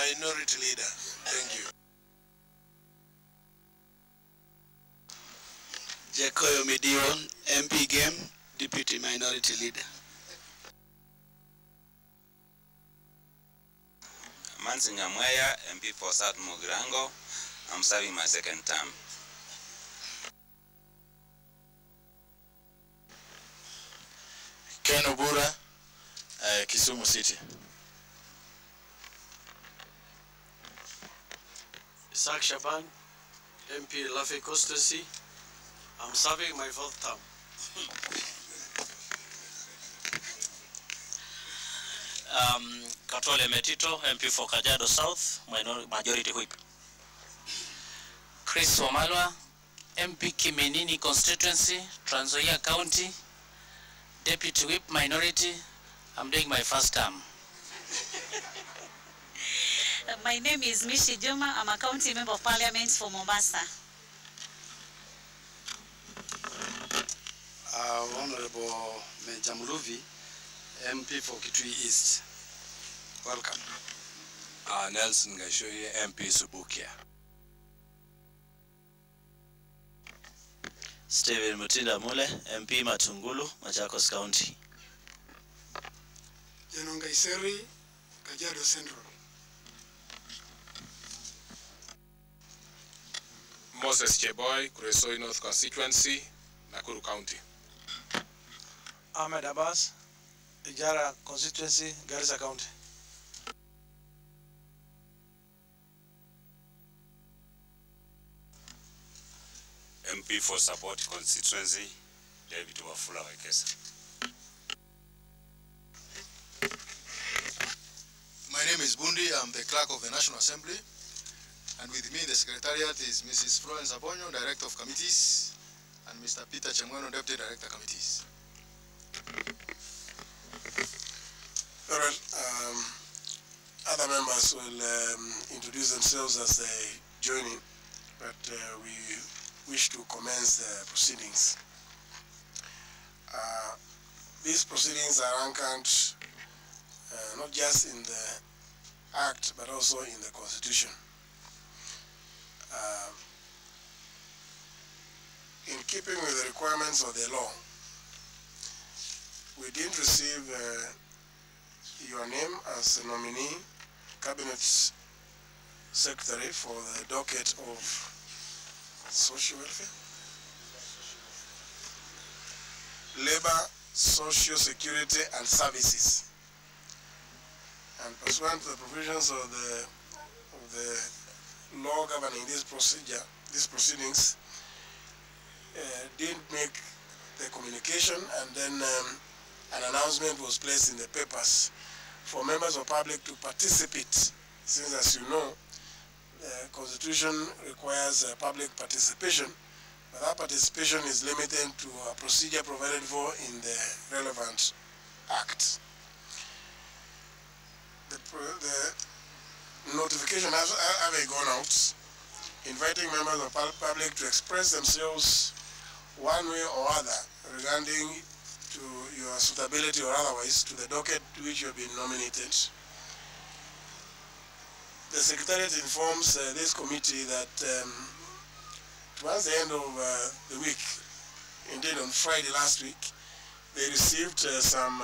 Minority Leader. Thank you. Jacoyo Midion, MP Game, Deputy Minority Leader. Mansi Nyamweya, MP for South Mugirango. I'm serving my second term. Ken Obura, Kisumu City. Isaac Shaban, MP Lafe Constituency. I'm serving my 4th term. Katole Metito, MP for Kajiado South, Majority Whip. Chris Wamalwa, MP Kiminini Constituency, Trans Nzoia County, Deputy Whip Minority. I'm doing my 1st term. My name is Mishi Juma. I'm a County Member of Parliament for Mombasa. Honorable Major Muluvi, MP for Kitui East. Welcome. Nelson Gashoye, MP Subukia. Steven Mutinda Mule, MP Matungulu, Machakos County. Janonga Iseri, Kajiado Central. Moses Cheboy, Kuresoi North Constituency, Nakuru County. Ahmed Abbas, Ijara Constituency, Garissa County. MP for Support Constituency, David Wafula Wekesa. My name is Bundi. I'm the Clerk of the National Assembly. And with me in the Secretariat is Mrs. Florence Abonyo, Director of Committees, and Mr. Peter Chemweno, Deputy Director Committees. All right. Other members will introduce themselves as they join in, but we wish to commence the proceedings. These proceedings are anchored not just in the Act, but also in the Constitution. In keeping with the requirements of the law, we did receive your name as a nominee, Cabinet Secretary for the docket of Social Welfare, Labor, Social Security and Services. And pursuant to the provisions of the law governing this proceedings, did make the communication, and then an announcement was placed in the papers for members of public to participate, since, as you know, the Constitution requires public participation, but that participation is limited to a procedure provided for in the relevant Act. The notification has gone out, inviting members of public to express themselves one way or other regarding to your suitability or otherwise to the docket to which you have been nominated. The Secretariat informs this committee that towards the end of the week, indeed on Friday last week, they received some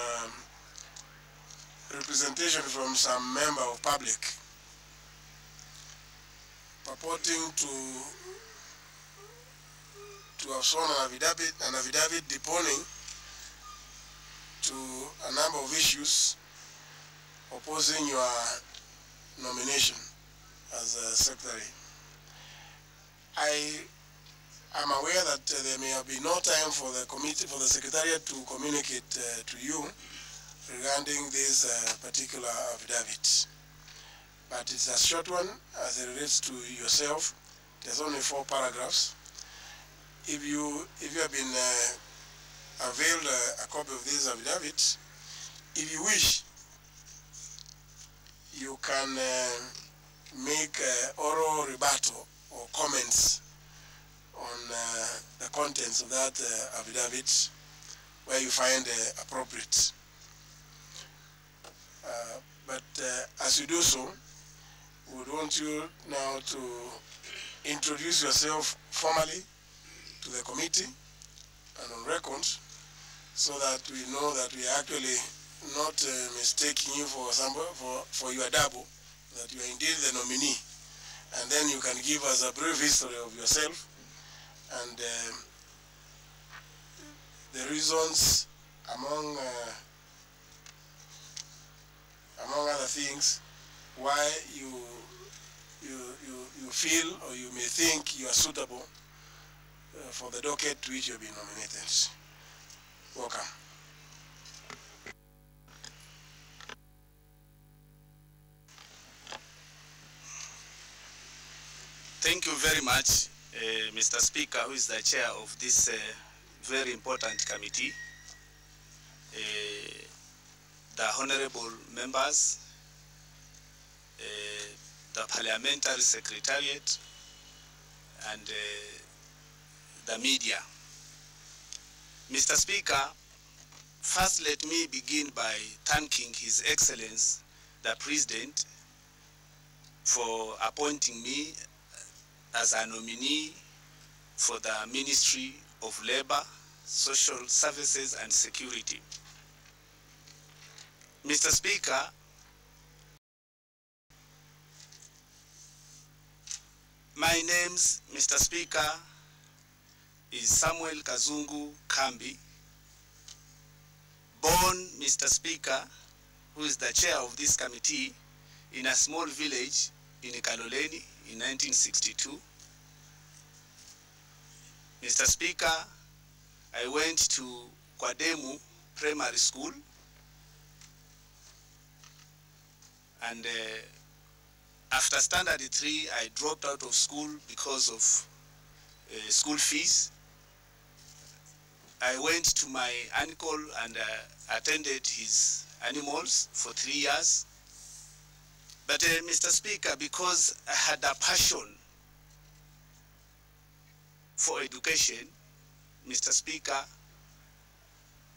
representation from some member of public purporting to have sworn an affidavit deponing to a number of issues opposing your nomination as a secretary. I am aware that there may have been no time for the committee, for the Secretariat to communicate to you regarding this particular affidavit. But it's a short one as it relates to yourself. There's only 4 paragraphs. If you have been availed a copy of this affidavit, if you wish, you can make oral rebuttal or comments on the contents of that affidavit where you find appropriate. But as you do so, would want you now to introduce yourself formally to the committee and on record, so that we know that we are actually not mistaking you for your double, that you are indeed the nominee. And then you can give us a brief history of yourself and the reasons, among other things, why you feel or you may think you are suitable for the docket to which you have been nominated. Welcome. Thank you very much, Mr. Speaker, who is the chair of this very important committee, the honorable members, the parliamentary secretariat, and the media. Mr. Speaker, first let me begin by thanking His Excellency, the President, for appointing me as a nominee for the Ministry of Labor, Social Services and Security. Mr. Speaker, my name, Mr. Speaker, is Samuel Kazungu Kambi, born, Mr. Speaker, who is the chair of this committee, in a small village in Kaloleni in 1962. Mr. Speaker, I went to Kwademu Primary School, and after Standard 3, I dropped out of school because of school fees. I went to my uncle and attended his animals for 3 years. But Mr. Speaker, because I had a passion for education, Mr. Speaker,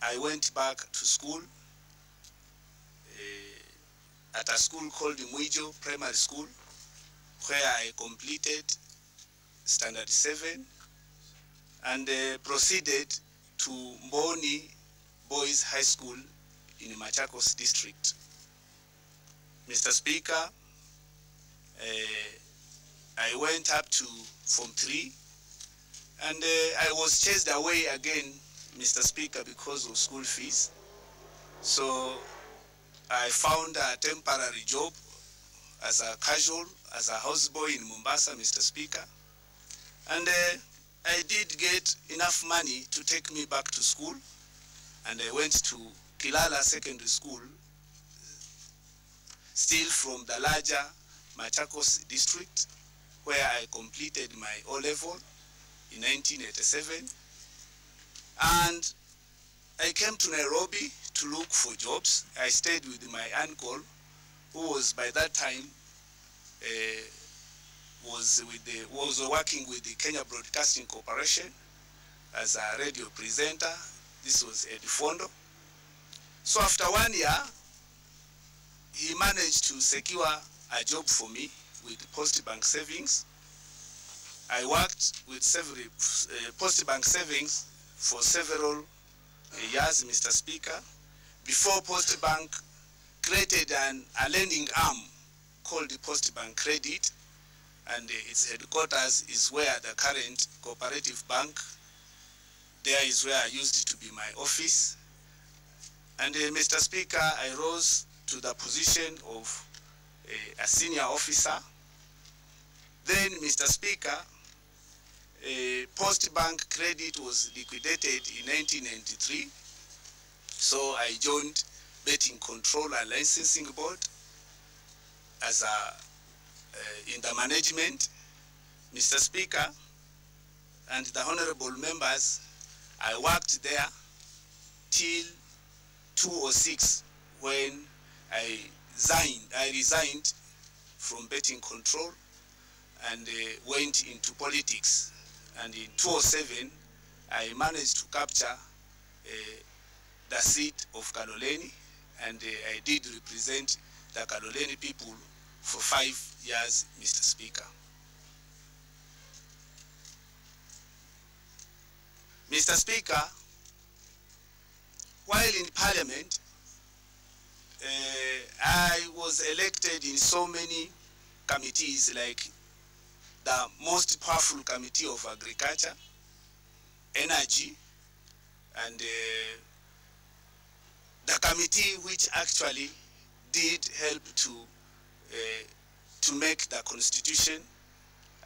I went back to school at a school called Mwijo Primary School, where I completed Standard 7 and proceeded to Mboni Boys High School in Machakos District. Mr. Speaker, I went up to Form 3, and I was chased away again, Mr. Speaker, because of school fees. So I found a temporary job as a casual, as a houseboy in Mombasa, Mr. Speaker. And I did get enough money to take me back to school, and I went to Kilala Secondary School, still from the larger Machakos district, where I completed my O-level in 1987. And I came to Nairobi to look for jobs. I stayed with my uncle, who was by that time was working with the Kenya Broadcasting Corporation as a radio presenter. This was Eddie Fondo. So after 1 year, he managed to secure a job for me with Post Bank Savings. I worked with several Post Bank Savings for several years, Mr. Speaker, before Post Bank created a lending arm called the Post Bank Credit, and its headquarters is where the current cooperative bank, there is where I used to be my office. And Mr. Speaker, I rose to the position of a senior officer. Then, Mr. Speaker, Post Bank Credit was liquidated in 1993. So I joined Betting Control and Licensing Board as in the management. Mr. Speaker, and the honorable members, I worked there till 2006 when I resigned from Betting Control and went into politics. And in 2007, I managed to capture the seat of Kaloleni, and I did represent the Kaloleni people for 5 years, Mr. Speaker. Mr. Speaker, while in Parliament, I was elected in so many committees, like the most powerful committee of agriculture, energy, and the committee which actually did help to make the constitution.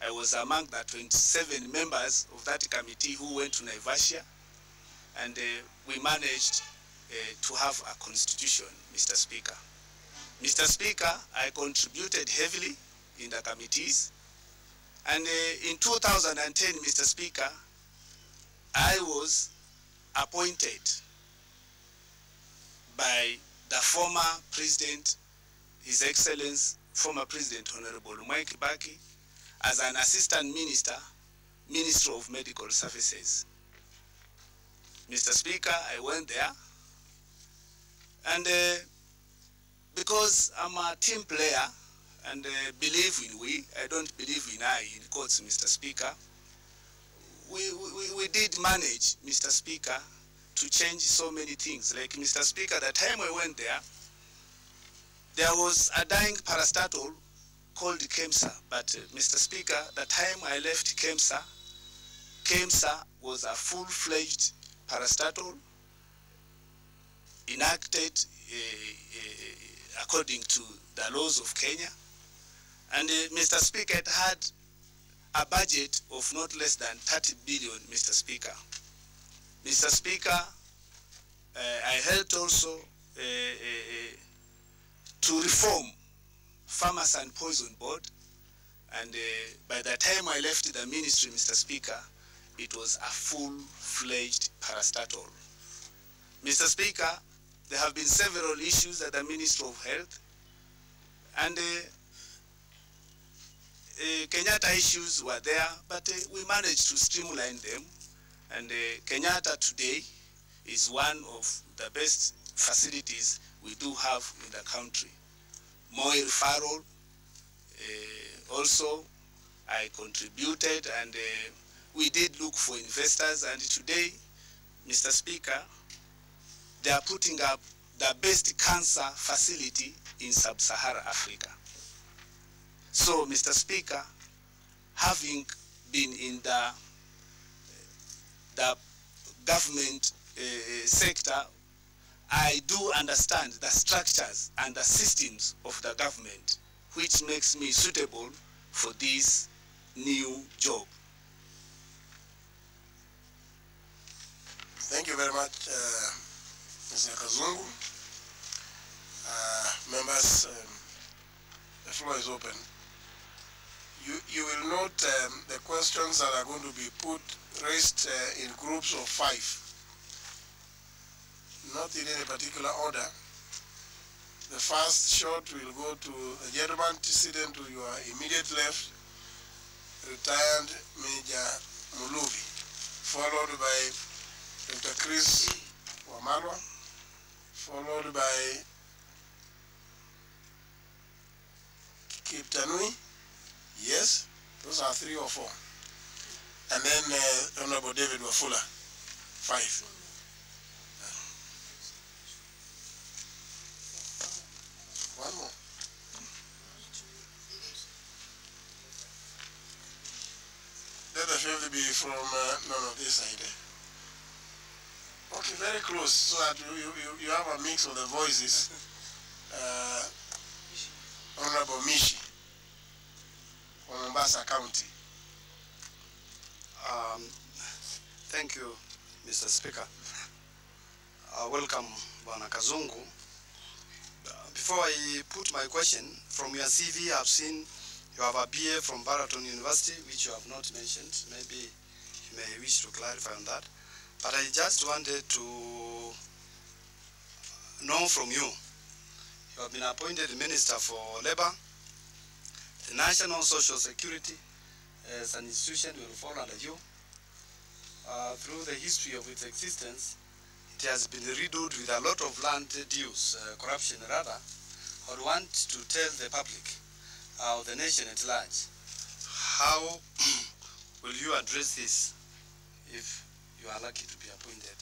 I was among the 27 members of that committee who went to Naivasha, and we managed to have a constitution, Mr. Speaker. Mr. Speaker, I contributed heavily in the committees, and in 2010, Mr. Speaker, I was appointed by the former President, His Excellency, former President Honorable Mwai Kibaki, as an Assistant Minister, Minister of Medical Services. Mr. Speaker, I went there, and because I'm a team player and believe in we, I don't believe in I in quotes, Mr. Speaker, we did manage, Mr. Speaker, to change so many things. Like, Mr. Speaker, the time I went there was a dying parastatal called KEMSA, but Mr. Speaker, the time I left KEMSA was a full-fledged parastatal enacted according to the laws of Kenya. And Mr. Speaker, it had a budget of not less than 30 billion, Mr. Speaker. Mr. Speaker, I helped also to reform Farmers and Poison Board, and by the time I left the ministry, Mr. Speaker, it was a full-fledged parastatal. Mr. Speaker, there have been several issues at the Ministry of Health, and Kenyatta issues were there, but we managed to streamline them, and Kenyatta today is one of the best facilities we do have in the country. Moi referral, also I contributed, and we did look for investors, and today, Mr. Speaker, they are putting up the best cancer facility in sub-Saharan Africa. So, Mr. Speaker, having been in the government sector, I do understand the structures and the systems of the government, which makes me suitable for this new job. Thank you very much, Mr. Kazungu. Members, the floor is open. You will note the questions that are going to be raised in groups of 5. Not in any particular order. The first shot will go to the gentleman sitting to your immediate left, retired Major Muluvi, followed by Dr. Chris Wamalwa, followed by Kiptanui. Yes, those are 3 or 4. And then Honorable David Wafula, 5. One more. Let the 5th be from this side. Okay, very close, so that you have a mix of the voices. Honorable Mishi from Mombasa County. Thank you, Mr. Speaker. Welcome, Bwana Kazungu. Before I put my question, from your CV, I've seen you have a BA from Baraton University, which you have not mentioned. Maybe you may wish to clarify on that. But I just wanted to know from you, you have been appointed Minister for Labor. The National Social Security as an institution will fall under you. Through the history of its existence, it has been riddled with a lot of land dues, corruption rather. I would want to tell the public of the nation at large. How will you address this if you are lucky to be appointed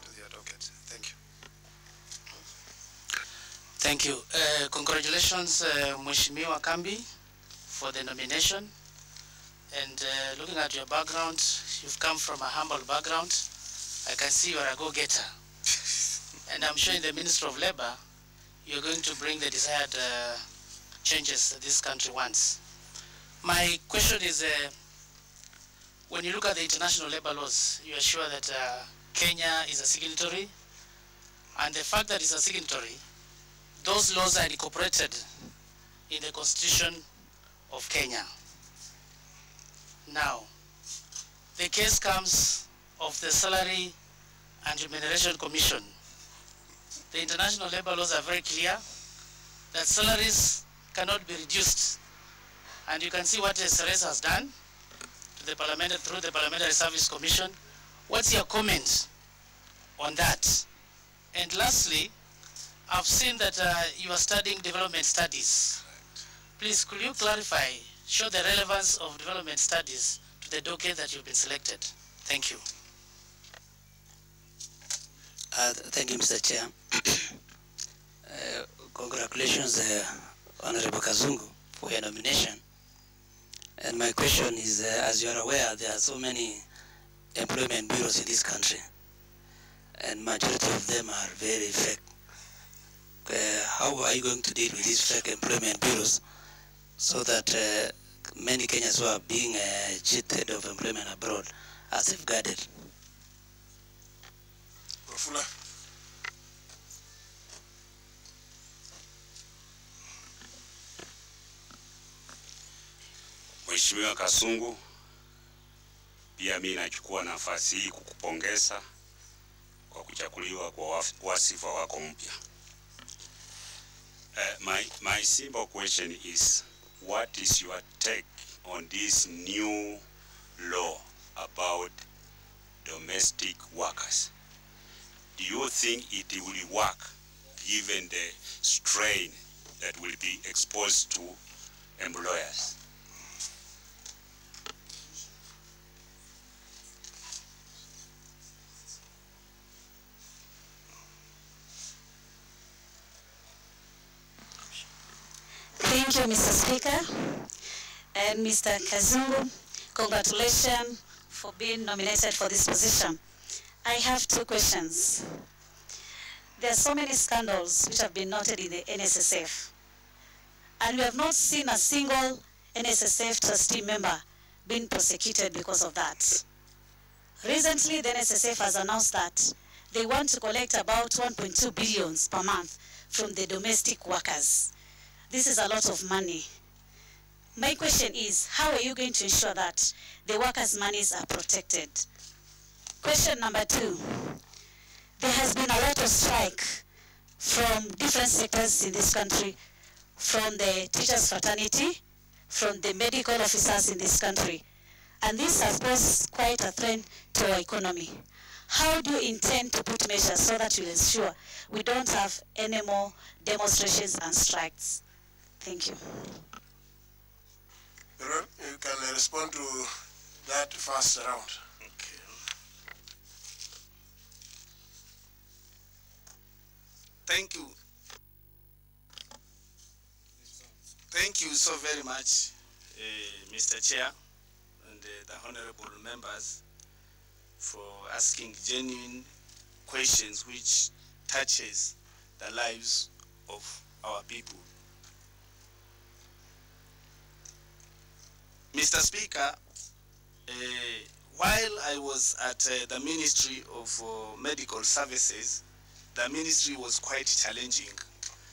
to the advocate? Thank you. Thank you. Congratulations, Mheshimiwa Kambi, for the nomination. And looking at your background, you've come from a humble background. I can see you are a go-getter. And I'm sure in the Ministry of Labor, you're going to bring the desired changes this country wants. My question is, when you look at the international labor laws, you are sure that Kenya is a signatory, and the fact that it's a signatory, those laws are incorporated in the Constitution of Kenya. Now, the case comes of the Salary and Remuneration Commission. The international labor laws are very clear that salaries cannot be reduced. And you can see what SRS has done to the parliament through the Parliamentary Service Commission. What's your comment on that? And lastly, I've seen that you are studying development studies. Please, could you clarify, show the relevance of development studies to the docket that you've been selected? Thank you. Thank you, Mr. Chair. Congratulations, Honorable Kazungu, for your nomination. And my question is, as you are aware, there are so many employment bureaus in this country, and majority of them are very fake. How are you going to deal with these fake employment bureaus so that many Kenyans who are being cheated of employment abroad are safeguarded? Wafula. Mheshimiwa Kasungu, pia mimi nachukua nafasi hii kukupongeza kwa kuchaguliwa kwa wasifa wako mpya. My simple question is, what is your take on this new law about domestic workers? Do you think it will work given the strain that will be exposed to employers? Thank you, Mr. Speaker. And Mr. Kazungu, congratulations for being nominated for this position. I have two questions. There are so many scandals which have been noted in the NSSF, and we have not seen a single NSSF trustee member being prosecuted because of that. Recently, the NSSF has announced that they want to collect about 1.2 billion per month from the domestic workers. This is a lot of money. My question is, how are you going to ensure that the workers' monies are protected? Question number two, there has been a lot of strike from different sectors in this country, from the teachers' fraternity, from the medical officers in this country, and this has posed quite a threat to our economy. How do you intend to put measures so that you ensure we don't have any more demonstrations and strikes? Thank you. You can respond to that first round. Okay. Thank you. Thank you so very much, Mr. Chair, and the honorable members, for asking genuine questions which touches the lives of our people. Mr. Speaker, while I was at the Ministry of Medical Services, the ministry was quite challenging.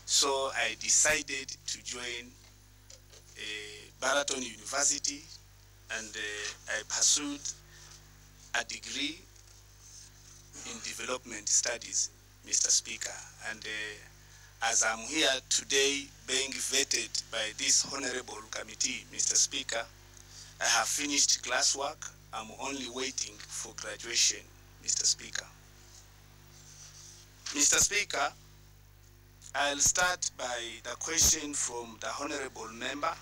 So I decided to join Baraton University, and I pursued a degree in development studies, Mr. Speaker. And as I'm here today being vetted by this honorable committee, Mr. Speaker, I have finished classwork. I'm only waiting for graduation, Mr. Speaker. Mr. Speaker, I'll start by the question from the honorable member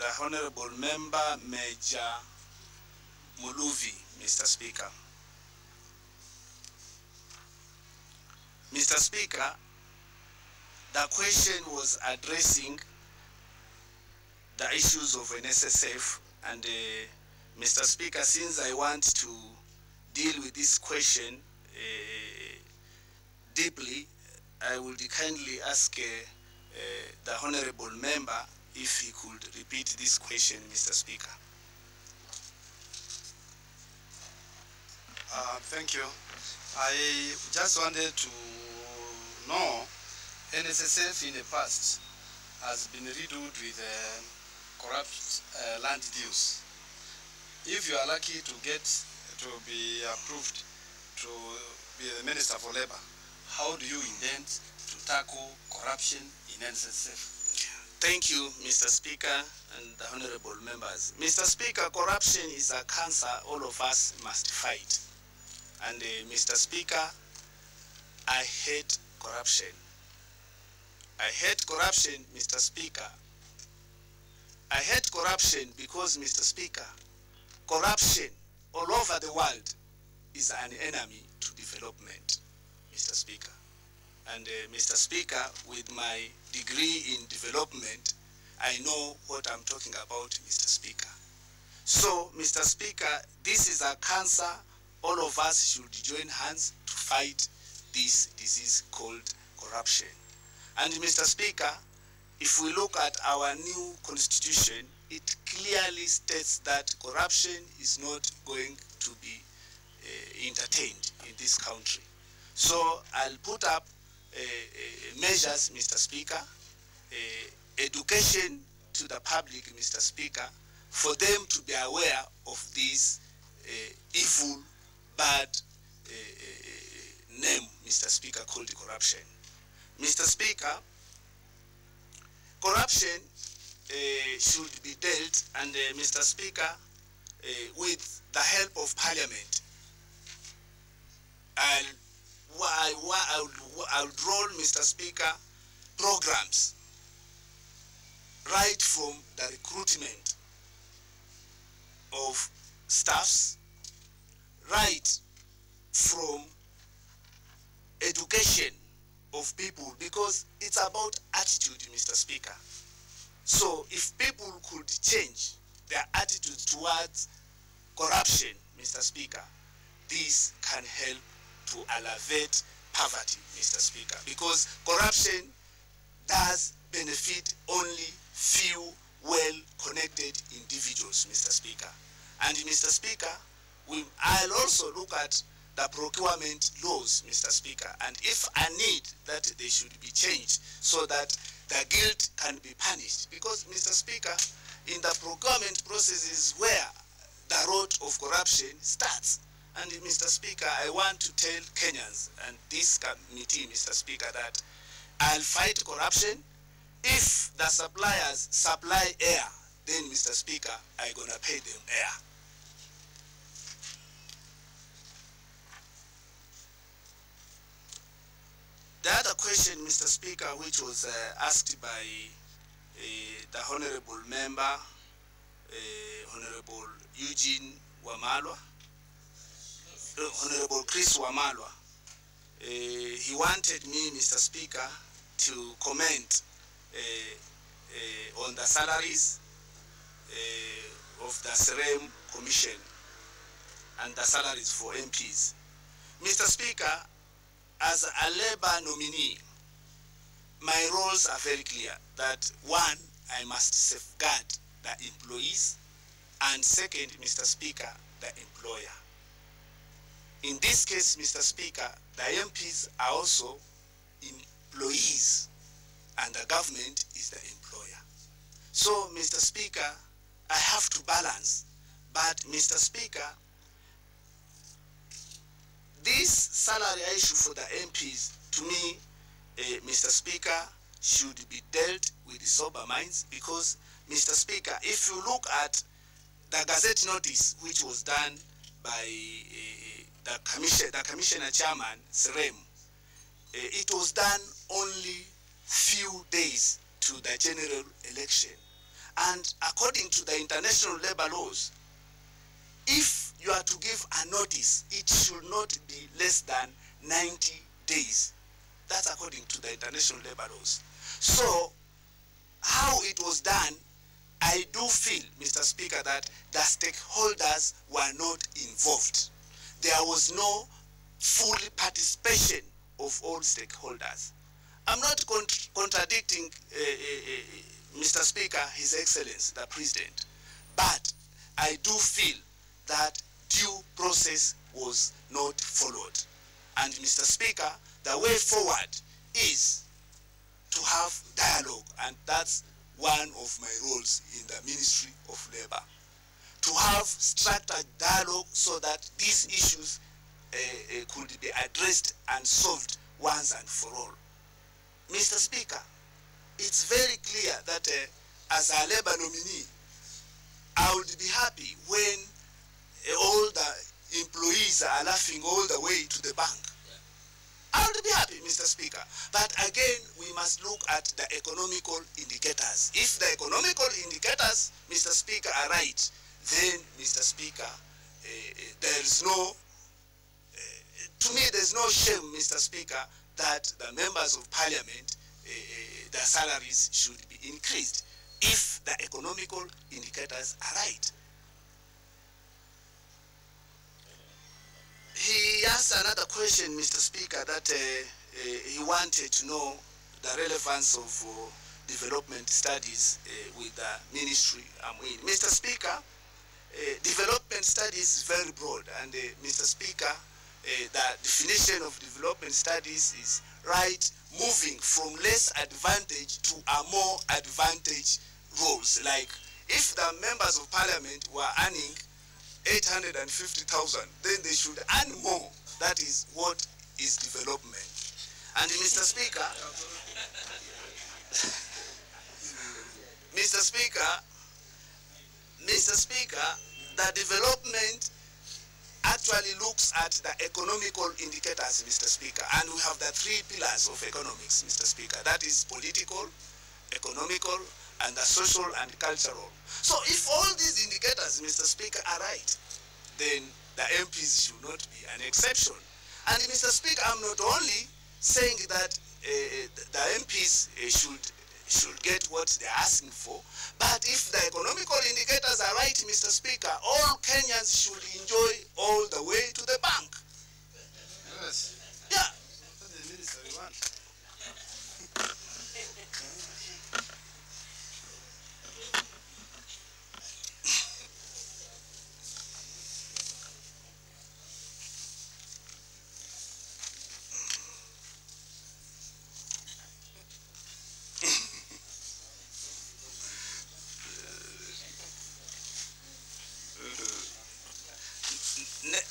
the Honorable Member Major Muluvi, Mr. Speaker. Mr. Speaker, the question was addressing the issues of NSSF, and Mr. Speaker, since I want to deal with this question deeply, I would kindly ask the Honorable Member if he could repeat this question, Mr. Speaker. Thank you. I just wanted to know, NSSF in the past has been riddled with corrupt land deals. If you are lucky to get to be approved to be the Minister for Labor, how do you intend to tackle corruption in NSSF? Thank you, Mr. Speaker and the honorable members. Mr. Speaker, corruption is a cancer all of us must fight. And Mr. Speaker, I hate corruption. I hate corruption, Mr. Speaker. I hate corruption because, Mr. Speaker, corruption all over the world is an enemy to development, Mr. Speaker. And Mr. Speaker, with my degree in development, I know what I'm talking about, Mr. Speaker. So, Mr. Speaker, this is a cancer. All of us should join hands to fight this disease called corruption. And Mr. Speaker, if we look at our new constitution, it clearly states that corruption is not going to be entertained in this country. So I'll put up measures, Mr. Speaker, education to the public, Mr. Speaker, for them to be aware of this evil, bad name, Mr. Speaker, called corruption. Mr. Speaker, corruption should be dealt, and Mr. Speaker, with the help of Parliament. I'll roll, Mr. Speaker, programs right from the recruitment of staffs, right from education of people, because it's about attitude, Mr. Speaker. So if people could change their attitude towards corruption, Mr. Speaker, this can help to alleviate poverty, Mr. Speaker, because corruption does benefit only few well-connected individuals, Mr. Speaker. And Mr. Speaker, I'll also look at the procurement laws, Mr. Speaker, and if I need that they should be changed so that the guilt can be punished. Because, Mr. Speaker, in the procurement process is where the road of corruption starts. And Mr. Speaker, I want to tell Kenyans and this committee, Mr. Speaker, that I'll fight corruption. If the suppliers supply air, then, Mr. Speaker, I'm going to pay them air. The other question, Mr. Speaker, which was asked by the Honorable Member, Honorable Eugene Wamalwa, Honorable Chris Wamalwa, he wanted me, Mr. Speaker, to comment on the salaries of the SEREM Commission and the salaries for MPs. Mr. Speaker, as a Labour nominee, my roles are very clear. That one, I must safeguard the employees, and second, Mr. Speaker, the employer. In this case, Mr. Speaker, the MPs are also employees, and the government is the employer. So, Mr. Speaker, I have to balance. But, Mr. Speaker, this salary issue for the MPs, to me, Mr. Speaker, should be dealt with sober minds, because, Mr. Speaker, if you look at the Gazette notice which was done by the Commissioner Chairman, SEREM, it was done only few days to the general election. And according to the international labor laws, if you are to give a notice, it should not be less than 90 days. That's according to the international labor laws. So, how it was done, I do feel, Mr. Speaker, that the stakeholders were not involved. There was no full participation of all stakeholders. I'm not contradicting Mr. Speaker, His Excellency, the President, but I do feel that due process was not followed. And Mr. Speaker, the way forward is to have dialogue, and that's one of my roles in the Ministry of Labor. To have structured dialogue so that these issues could be addressed and solved once and for all. Mr. Speaker, it's very clear that as a labor nominee, I would be happy when all the employees are laughing all the way to the bank. I would be happy, Mr. Speaker. But again, we must look at the economical indicators. If the economical indicators, Mr. Speaker, are right, then, Mr. Speaker, there is no, to me, there's no shame, Mr. Speaker, that the members of parliament, their salaries should be increased if the economical indicators are right. He asked another question, Mr. Speaker, that he wanted to know the relevance of development studies with the ministry I'm in. Mr. Speaker, development studies is very broad, and Mr. Speaker, the definition of development studies is right moving from less advantage to a more advantage roles. Like if the members of parliament were earning 850,000, then they should earn more. That is what is development. And Mr. Speaker, Mr. Speaker, the development actually looks at the economical indicators, Mr. Speaker, and we have the three pillars of economics, Mr. Speaker. That is political, economical, and the social and cultural. So if all these indicators, Mr. Speaker, are right, then the MPs should not be an exception. And Mr. Speaker, I'm not only saying that the MPs should get what they're asking for, but if the economical indicators are right, Mr. Speaker, all Kenyans should enjoy all the way to the bank. Yes. Yeah. That's the minister we want.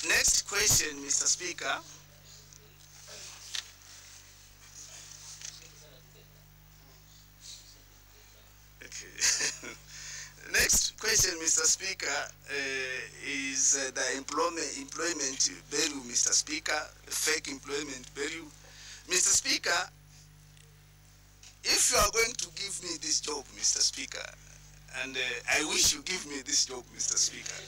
Next question, Mr. Speaker. Okay. Next question, Mr. Speaker, is the employment value, Mr. Speaker, fake employment value. Mr. Speaker, if you are going to give me this job, Mr. Speaker, and I wish you give me this job, Mr. Speaker.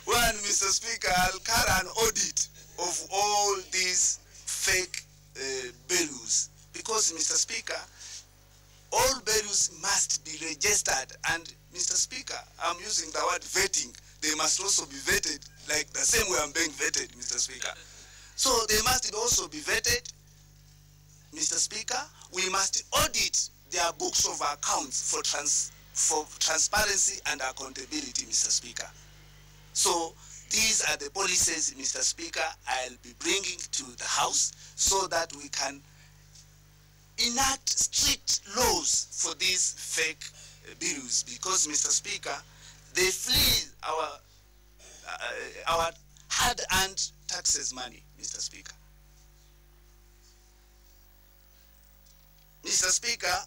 One, Mr. Speaker, I'll carry an audit of all these fake values, because, Mr. Speaker, all values must be registered, and, Mr. Speaker, I'm using the word vetting. They must also be vetted like the same way I'm being vetted, Mr. Speaker. So they must also be vetted, Mr. Speaker. We must audit their books of accounts for transparency and accountability, Mr. Speaker. So these are the policies, Mr. Speaker, I'll be bringing to the House so that we can enact strict laws for these fake bills, because, Mr. Speaker, they flee our hard-earned taxes money, Mr. Speaker. Mr. Speaker,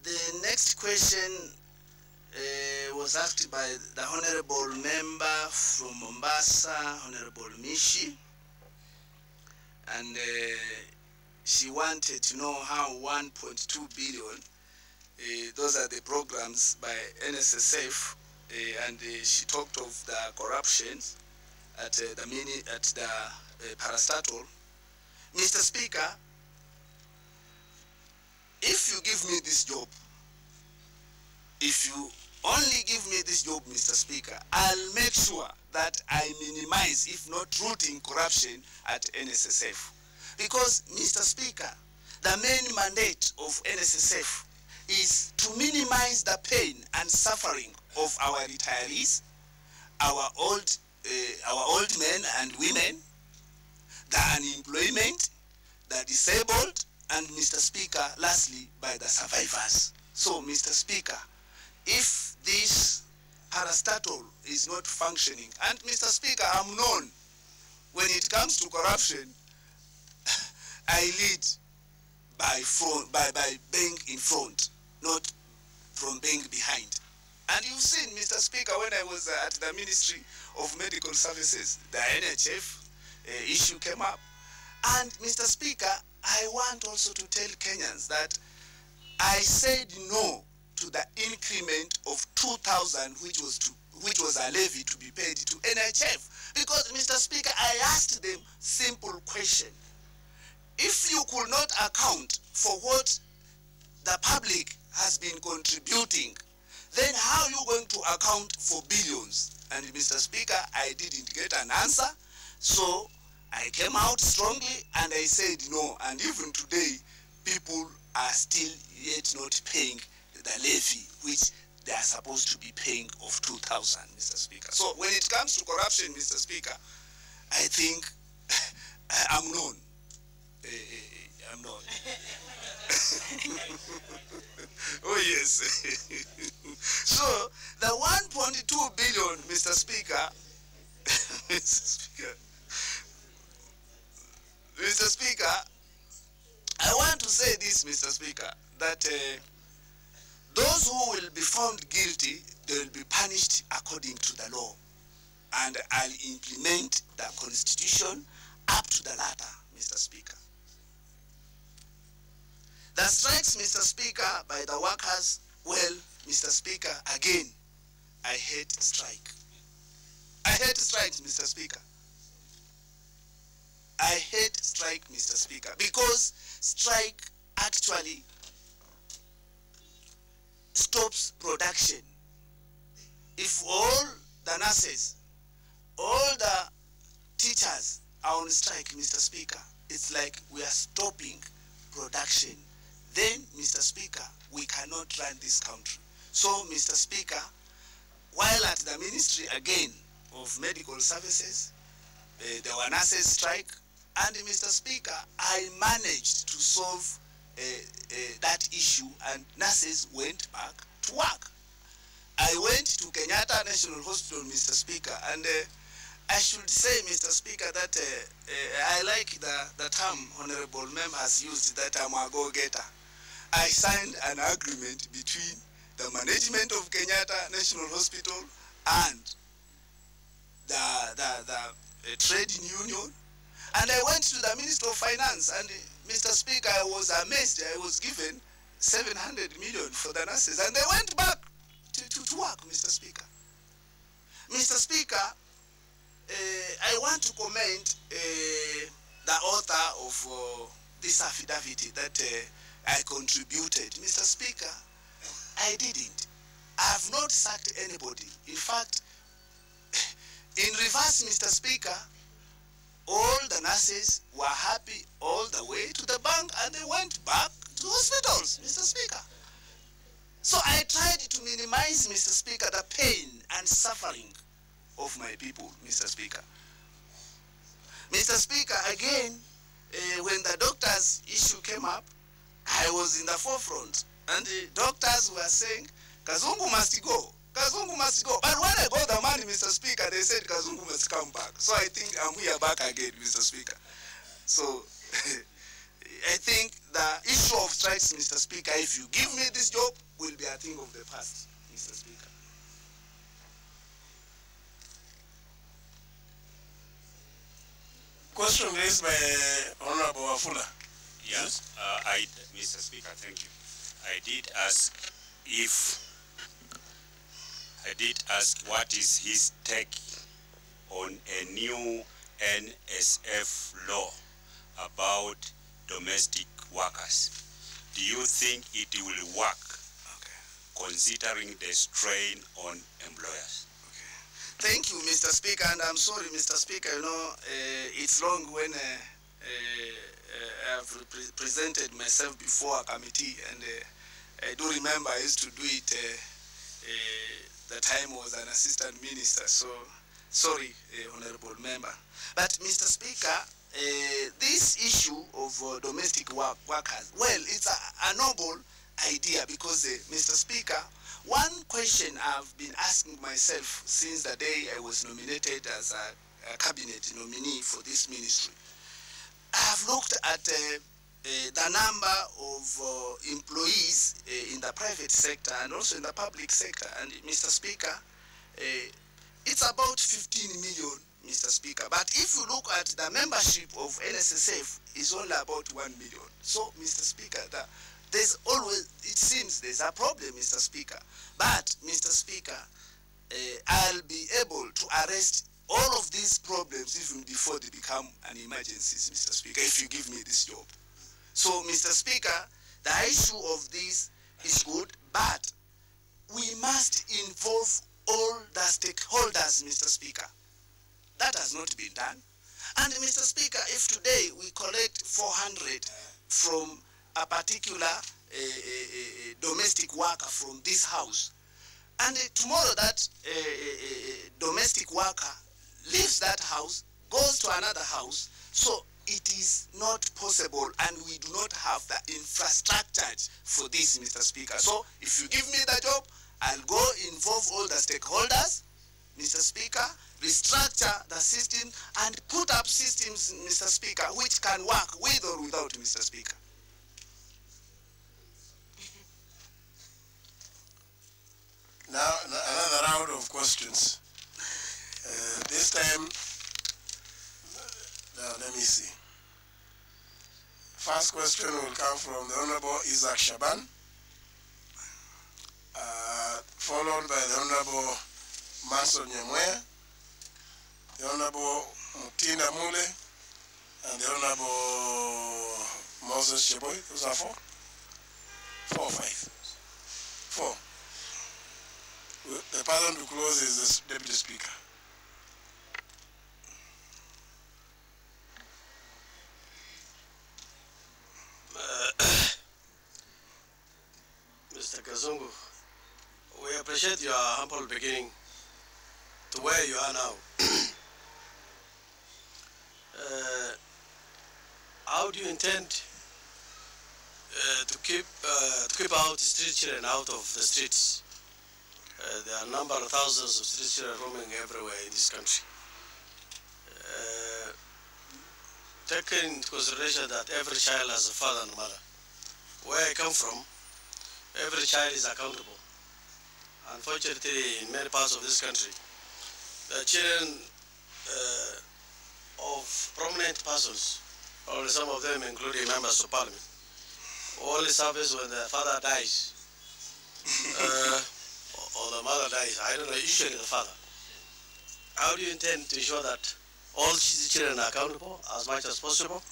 the next question was asked by the Honorable Member from Mombasa, Honorable Mishi, and she wanted to know how 1.2 billion, those are the programs by NSSF, and she talked of the corruptions at the parastatal. Mr. Speaker, if you give me this job, if you only give me this job, Mr. Speaker, I'll make sure that I minimize, if not rooting, corruption at NSSF. Because, Mr. Speaker, the main mandate of NSSF is to minimize the pain and suffering of our retirees, our old men and women, the unemployment, the disabled, and, Mr. Speaker, lastly, by the survivors. So, Mr. Speaker, if this parastatal is not functioning, and, Mr. Speaker, I'm known, when it comes to corruption, I lead by being in front, not from being behind. And you've seen, Mr. Speaker, when I was at the Ministry of Medical Services, the NHF issue came up. And, Mr. Speaker, I want also to tell Kenyans that I said no to the increment of 2,000, which was a levy to be paid to NHF. Because, Mr. Speaker, I asked them simple question. If you could not account for what the public has been contributing, then how are you going to account for billions? And, Mr. Speaker, I didn't get an answer. So I came out strongly and I said no. And even today, people are still yet not paying the levy, which they are supposed to be paying of 2,000, Mr. Speaker. So when it comes to corruption, Mr. Speaker, I think I'm known. I'm known. Oh, yes. So the 1.2 billion, Mr. Speaker, Mr. Speaker, I want to say this, Mr. Speaker, that those who will be found guilty, they will be punished according to the law. And I'll implement the Constitution up to the latter, Mr. Speaker. The strikes, Mr. Speaker, by the workers, well, Mr. Speaker, again, I hate strike. I hate strikes, Mr. Speaker. I hate strike, Mr. Speaker, because strike actually stops production. If all the nurses, all the teachers are on strike, Mr. Speaker, it's like we are stopping production. Then, Mr. Speaker, we cannot run this country. So, Mr. Speaker, while at the Ministry again of Medical Services, there were nurses strike, and Mr. Speaker, I managed to solve that issue, and nurses went back to work. I went to Kenyatta National Hospital, Mr. Speaker, and I should say, Mr. Speaker, that I like the term Honorable Member has used, that I'm a go-getter. I signed an agreement between the management of Kenyatta National Hospital and the trade union. And I went to the Minister of Finance, and Mr. Speaker, I was amazed. I was given 700 million for the nurses, and they went back to work, Mr. Speaker. Mr. Speaker, I want to commend the author of this affidavit that I contributed. Mr. Speaker, I didn't. I have not sacked anybody. In fact, in reverse, Mr. Speaker, all the nurses were happy all the way to the bank, and they went back to hospitals, Mr. Speaker. So I tried to minimize, Mr. Speaker, the pain and suffering of my people, Mr. Speaker. Mr. Speaker, again, when the doctors' issue came up, I was in the forefront, and the doctors were saying, Kazungu must go. Kazungu must go. But when I got the money, Mr. Speaker, they said Kazungu must come back. So I think I'm here back again, Mr. Speaker. So I think the issue of strikes, Mr. Speaker, if you give me this job, will be a thing of the past, Mr. Speaker. Question raised by Honorable Wafula. Yes, Mr. Speaker, thank you. I did ask what is his take on a new NSF law about domestic workers. Do you think it will work, considering the strain on employers? Thank you, Mr. Speaker, and I'm sorry, Mr. Speaker, you know, it's long when I've presented myself before a committee, and I do remember I used to do it the time I was an assistant minister, so sorry, honorable member. But Mr. Speaker, this issue of domestic workers, well, it's a noble idea because, Mr. Speaker, one question I've been asking myself since the day I was nominated as a cabinet nominee for this ministry, I've looked at the number of employees in the private sector and also in the public sector, and Mr. Speaker, it's about 15 million, Mr. Speaker. But if you look at the membership of NSSF, it's only about 1 million. So, Mr. Speaker, there's always, it seems there's a problem, Mr. Speaker. But, Mr. Speaker, I'll be able to arrest all of these problems even before they become an emergency, Mr. Speaker, if you give me this job. So, Mr. Speaker, the issue of this is good, but we must involve all the stakeholders, Mr. Speaker. That has not been done. And, Mr. Speaker, if today we collect 400 from a particular domestic worker from this house, and tomorrow that domestic worker leaves that house, goes to another house, so it is not possible, and we do not have the infrastructure for this, Mr. Speaker. So if you give me the job, I'll go involve all the stakeholders, Mr. Speaker, restructure the system, and put up systems, Mr. Speaker, which can work with or without, Mr. Speaker. Now, another round of questions. This time, let me see. First question will come from the Honorable Isaac Shaban, followed by the Honorable Manson Nyamwea, the Honorable Mutinda Mule, and the Honorable Moses Cheboy. Those are four? 4 or 5? 4. The person to close is the Deputy Speaker. Mr. Kazungu, we appreciate your humble beginning to where you are now. How do you intend to keep out street children out of the streets? There are a number of thousands of street children roaming everywhere in this country. Taking into consideration that every child has a father and mother. Where I come from, every child is accountable. Unfortunately, in many parts of this country, the children of prominent persons, only some of them including members of parliament, only service when the father dies or the mother dies. I don't know, usually the father. How do you intend to ensure that all children are accountable as much as possible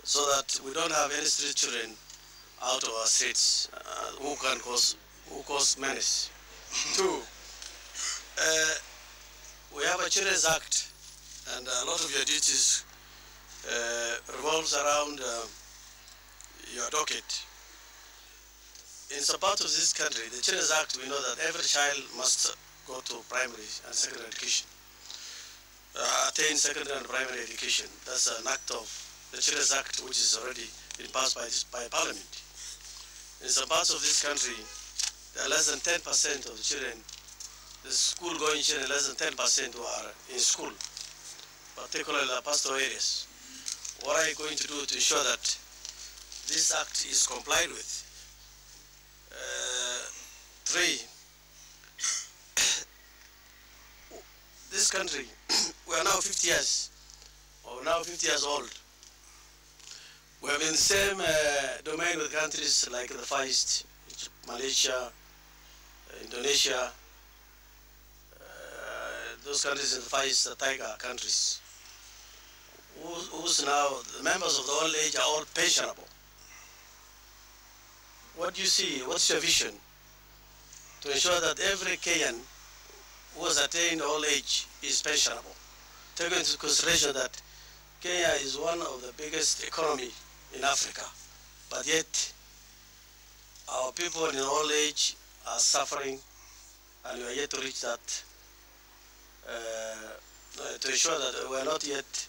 so that we don't have any street children out of our streets who cause menace? 2, we have a Children's Act, and a lot of your duties revolves around your docket. In some parts of this country, the Children's Act, we know that every child must go to primary and secondary education, attain secondary and primary education. That's an act of the Children's Act, which is already been passed by Parliament. In some parts of this country, there are less than 10% of the children, the school-going children, less than 10% who are in school, particularly the pastoral areas. What are you going to do to ensure that this act is complied with? 3, this country, we are now 50 years, or now 50 years old. We have in the same domain with countries like the Far East, Malaysia, Indonesia, those countries in the Far East, the Tiger countries, who's now, the members of the old age are all pensionable. What do you see, what's your vision to ensure that every Kenyan who has attained old age is pensionable? Taking into consideration that Kenya is one of the biggest economy in Africa, but yet our people in old age are suffering, and we are yet to reach that, to ensure that we are not yet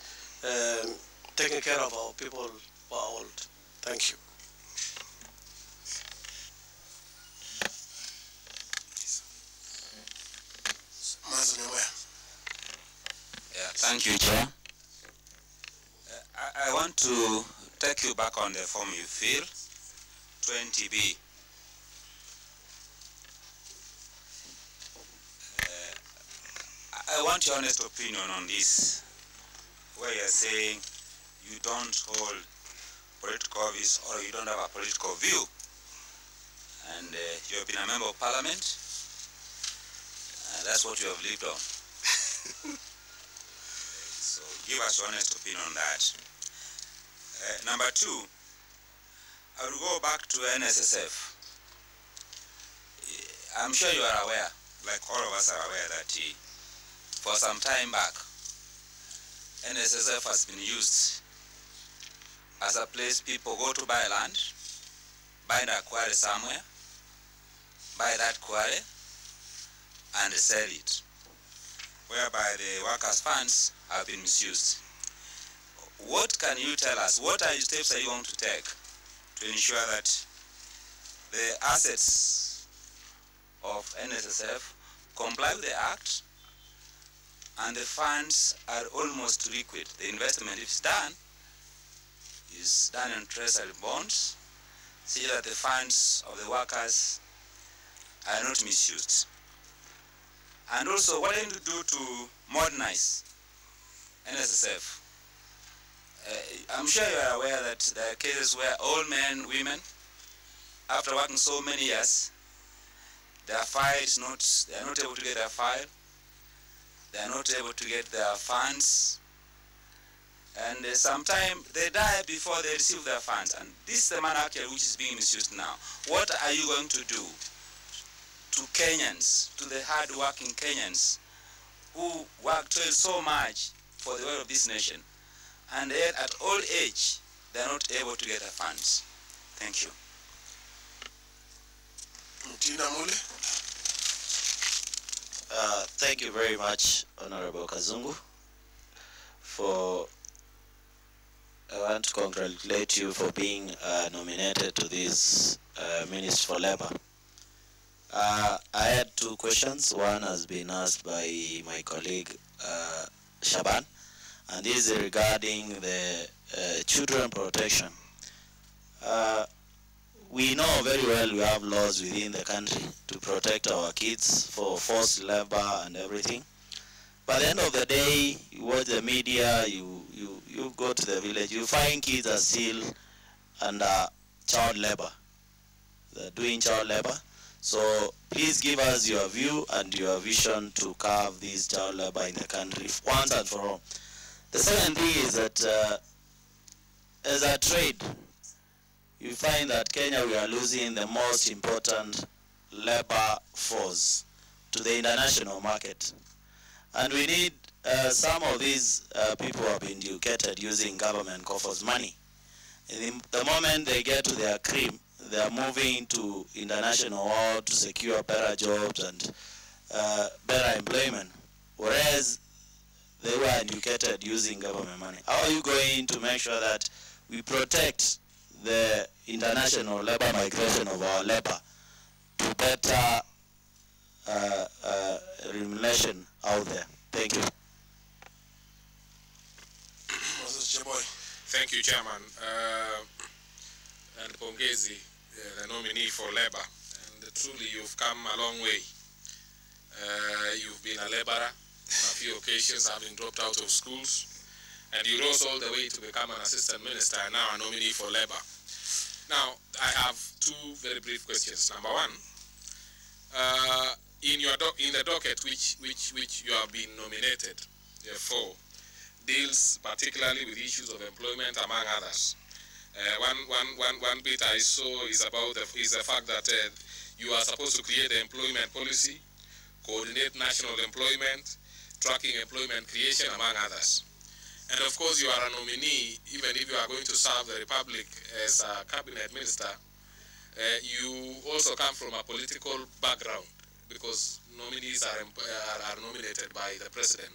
taking care of our people who are old. Thank you. Thank you, Chair. I want to take you back on the form you fill, 20B. I want your honest opinion on this, where you're saying you don't hold political views or you don't have a political view. And you have been a member of parliament, and that's what you have lived on. So give us your honest opinion on that. Number two, I will go back to NSSF. I'm sure you are aware, like all of us are aware, that for some time back, NSSF has been used as a place people go to buy land, buy a quarry somewhere, buy that quarry, and sell it, whereby the workers' funds have been misused. What can you tell us? What steps are you going to take to ensure that the assets of NSSF comply with the Act and the funds are almost liquid? The investment, if it's done, is done in treasury bonds, so that the funds of the workers are not misused. And also, what are you going to do to modernize NSSF? I'm sure you are aware that there are cases where old men, women, after working so many years, their file is they are not able to get their file, they are not able to get their funds, and sometimes they die before they receive their funds. And this is the manner actually which is being misused now. What are you going to do to Kenyans, to the hard-working Kenyans who toil so much for the well of this nation, and yet at old age they are not able to get their funds? Thank you. Thank you very much, Honorable Kazungu. I want to congratulate you for being nominated to this Minister for Labor. I had two questions. One has been asked by my colleague Shaban, and this is regarding the children protection. We know very well we have laws within the country to protect our kids for forced labor and everything. But at the end of the day, you watch the media, you go to the village, you find kids are still under child labor. They're doing child labor. So please give us your view and your vision to curb this child labor in the country once and for all. The second thing is that as a trade, you find that Kenya, we are losing the most important labor force to the international market. And we need some of these people have been educated using government coffers money. And the moment they get to their cream, they are moving to international world to secure better jobs and better employment, whereas they were educated using government money. How are you going to make sure that we protect the international labor migration of our labor to better remuneration out there? Thank you. Thank you, Chairman. And Pongezi, the nominee for labor. And truly, you've come a long way. You've been a laborer on a few occasions, having dropped out of schools. and you rose all the way to become an assistant minister and now a nominee for Labour. Now, I have two very brief questions. Number one, in the docket which you have been nominated for, deals particularly with issues of employment, among others. One bit I saw is about the fact that you are supposed to create an employment policy, coordinate national employment, tracking employment creation, among others. And of course, you are a nominee, even if you are going to serve the Republic as a cabinet minister. You also come from a political background, because nominees are nominated by the president.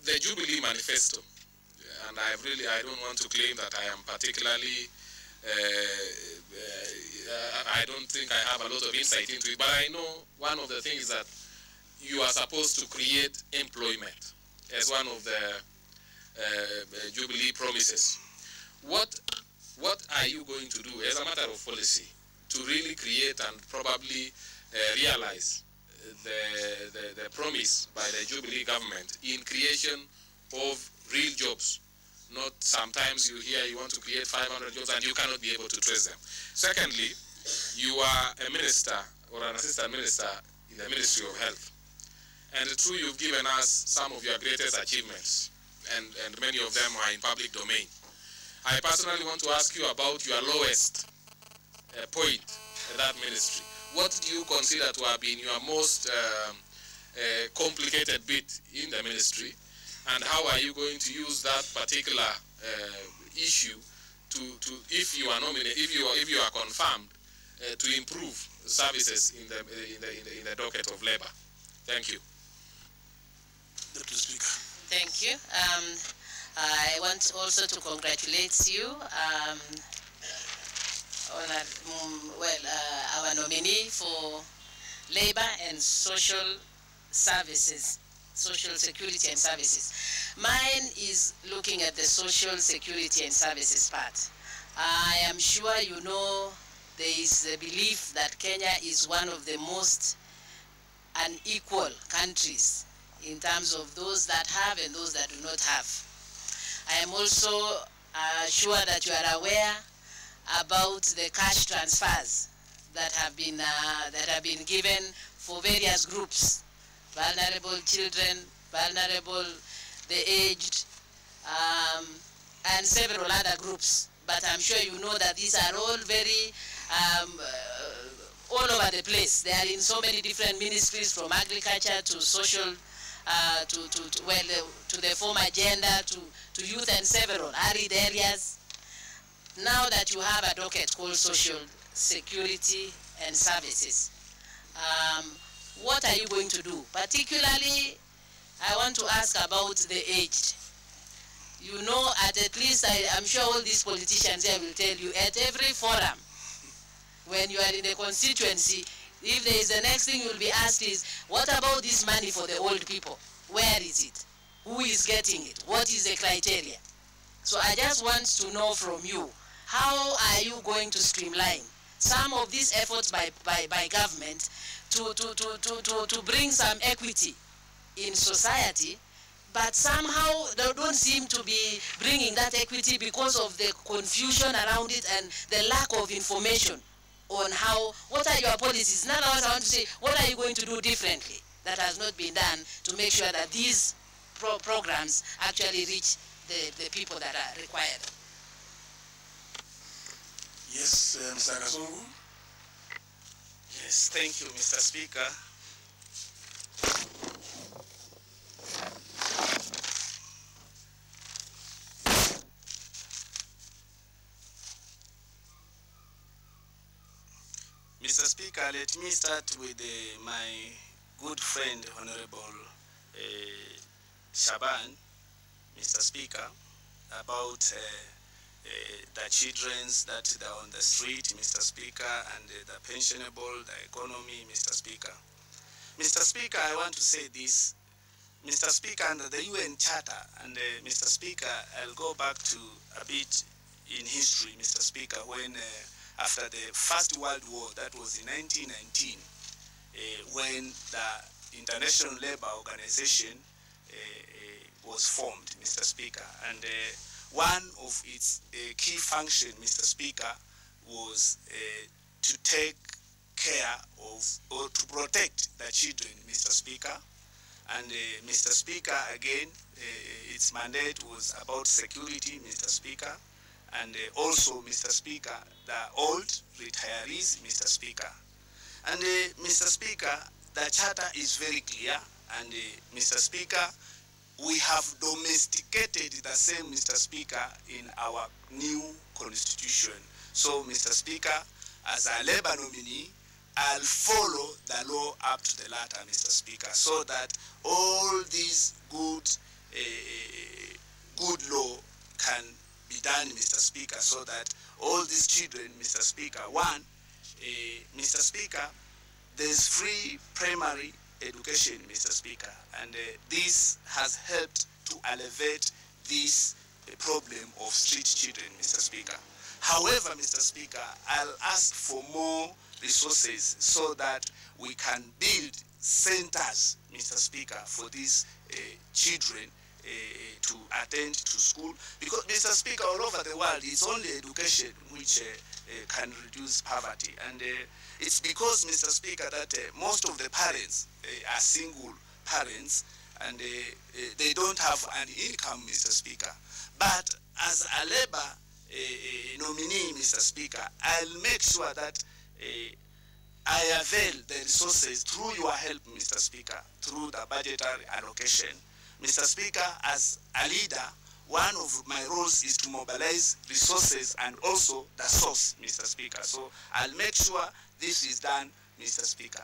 The Jubilee Manifesto, and I don't want to claim that I am particularly, I don't think I have a lot of insight into it, but I know one of the things that you are supposed to create employment as one of the Jubilee promises. What are you going to do as a matter of policy to really create and probably realize the promise by the Jubilee government in creation of real jobs? Not sometimes you hear you want to create 500 jobs and you cannot be able to trace them. Secondly, you are a minister or an assistant minister in the Ministry of Health. And it's true, you've given us some of your greatest achievements, and many of them are in public domain. I personally want to ask you about your lowest point in that ministry. What do you consider to have been your most complicated bit in the ministry, and how are you going to use that particular issue to if you are nominated, if you are confirmed, to improve services in the docket of labor? Thank you. Deputy Speaker. Thank you. I want also to congratulate you on our nominee for Labor and Social Services, Social Security and Services. Mine is looking at the Social Security and Services part. I am sure you know there is a belief that Kenya is one of the most unequal countries in terms of those that have and those that do not have. I am also sure that you are aware about the cash transfers that have been given for various groups, vulnerable children, vulnerable, the aged, and several other groups. But I'm sure you know that these are all very all over the place. They are in so many different ministries, from agriculture to social, to the former agenda, to youth and several arid areas. Now that you have a docket called Social Security and Services, what are you going to do? Particularly, I want to ask about the aged. You know, at least I'm sure all these politicians here will tell you, at every forum, when you are in the constituency, if there is the next thing you'll be asked is, what about this money for the old people? Where is it? Who is getting it? What is the criteria? So I just want to know from you, how are you going to streamline some of these efforts by government to bring some equity in society, but somehow they don't seem to be bringing that equity because of the confusion around it and the lack of information on what are your policies? In other words, I want to say, what are you going to do differently that has not been done to make sure that these programs actually reach the people that are required? Yes, Mr. Kazungu. Yes, thank you, Mr. Speaker. Mr. Speaker, let me start with my good friend, Honorable Shaban, Mr. Speaker, about the children that are on the street, Mr. Speaker, and the pensionable, the economy, Mr. Speaker. Mr. Speaker, I want to say this. Mr. Speaker, under the UN Charter, and Mr. Speaker, I'll go back to a bit in history, Mr. Speaker, when after the First World War, that was in 1919, when the International Labour Organization was formed, Mr. Speaker, and one of its key function, Mr. Speaker, was to take care of or to protect the children, Mr. Speaker. And Mr. Speaker, again, its mandate was about security, Mr. Speaker, and also, Mr. Speaker, the old retirees, Mr. Speaker. And Mr. Speaker, the charter is very clear, and Mr. Speaker, we have domesticated the same, Mr. Speaker, in our new constitution. So, Mr. Speaker, as a Labour nominee, I'll follow the law up to the latter, Mr. Speaker, so that all these good law can be done, Mr. Speaker, so that all these children, Mr. Speaker, one, Mr. Speaker, there's free primary education, Mr. Speaker, and this has helped to elevate this problem of street children, Mr. Speaker. However, Mr. Speaker, I'll ask for more resources so that we can build centers, Mr. Speaker, for these children to attend to school. Because, Mr. Speaker, all over the world, it's only education which can reduce poverty. And it's because, Mr. Speaker, that most of the parents are single parents and they don't have an income, Mr. Speaker. But as a Labour nominee, Mr. Speaker, I'll make sure that I avail the resources through your help, Mr. Speaker, through the budgetary allocation. Mr. Speaker, as a leader, one of my roles is to mobilize resources and also the source, Mr. Speaker. So I'll make sure this is done, Mr. Speaker.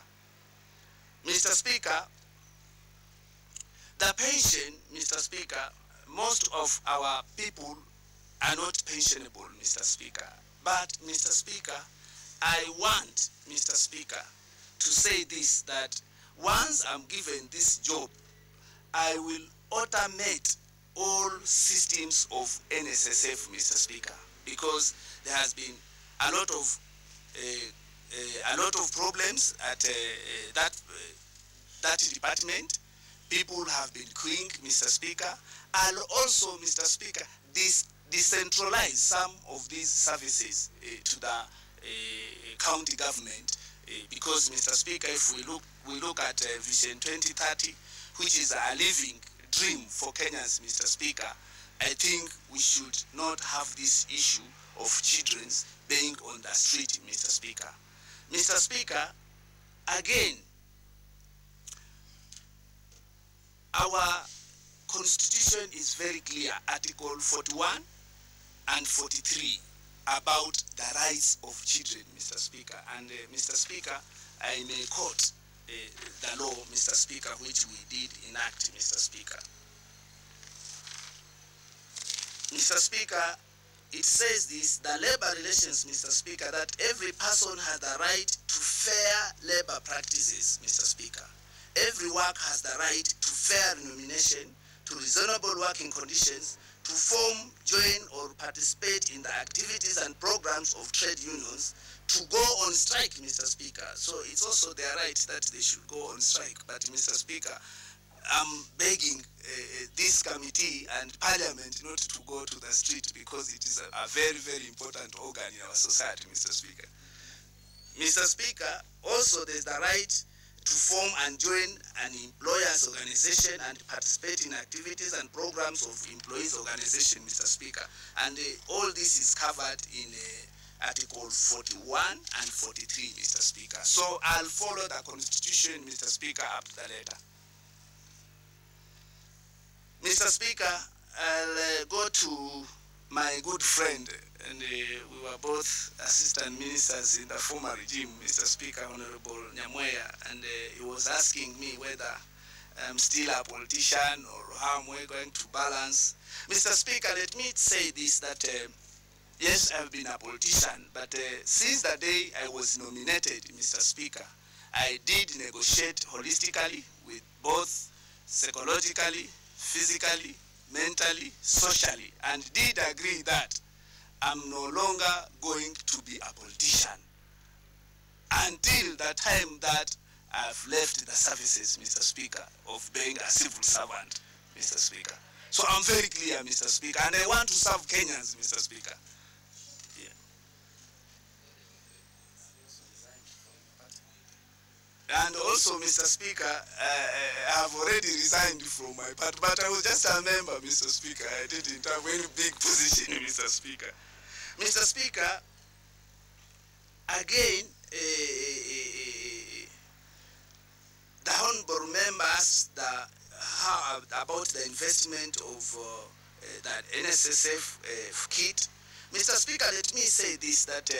Mr. Speaker, the pension, Mr. Speaker, most of our people are not pensionable, Mr. Speaker. But, Mr. Speaker, I want, Mr. Speaker, to say this, that once I'm given this job, I will automate all systems of NSSF, Mr. Speaker, because there has been a lot of problems at that department. People have been queuing, Mr. Speaker. And also, Mr. Speaker, decentralize some of these services to the county government, because, Mr. Speaker, if we look at Vision 2030, which is a living dream for Kenyans, Mr. Speaker, I think we should not have this issue of children being on the street, Mr. Speaker. Mr. Speaker, again, our Constitution is very clear, Article 41 and 43, about the rights of children, Mr. Speaker. And Mr. Speaker, I may quote the law, Mr. Speaker, which we did enact, Mr. Speaker. Mr. Speaker, it says this, the labor relations, Mr. Speaker, that every person has the right to fair labor practices, Mr. Speaker. Every work has the right to fair remuneration, to reasonable working conditions, to form, join, or participate in the activities and programs of trade unions, to go on strike, Mr. Speaker. So it's also their right that they should go on strike. But, Mr. Speaker, I'm begging this committee and Parliament not to go to the street, because it is a very, very important organ in our society, Mr. Speaker. Mr. Speaker, also there's the right to form and join an employers organization and participate in activities and programs of employees organization, Mr. Speaker. And all this is covered in Article 41 and 43, Mr. Speaker. So I'll follow the Constitution, Mr. Speaker, up to the letter. Mr. Speaker, I'll go to my good friend, and we were both assistant ministers in the former regime, Mr. Speaker, Honorable Nyamweya, and he was asking me whether I'm still a politician or how am I going to balance. Mr. Speaker, let me say this, that yes, I've been a politician, but since the day I was nominated, Mr. Speaker, I did negotiate holistically with both psychologically, physically, mentally, socially, and did agree that I'm no longer going to be a politician until the time that I've left the services, Mr. Speaker, of being a civil servant, Mr. Speaker. So I'm very clear, Mr. Speaker, and I want to serve Kenyans, Mr. Speaker. And also, Mr. Speaker, I have already resigned from my party, but I was just a member, Mr. Speaker. I didn't have any big position, Mr. Speaker. Mr. Speaker, again, the honorable members about the investment of that NSSF kit. Mr. Speaker, let me say this, that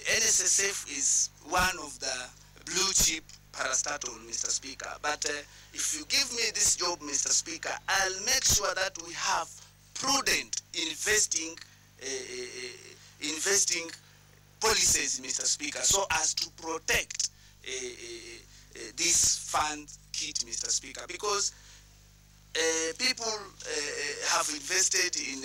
NSSF is one of the blue chip parastatal, Mr. Speaker. But if you give me this job, Mr. Speaker, I'll make sure that we have prudent investing policies, Mr. Speaker, so as to protect this fund kit, Mr. Speaker, because people have invested in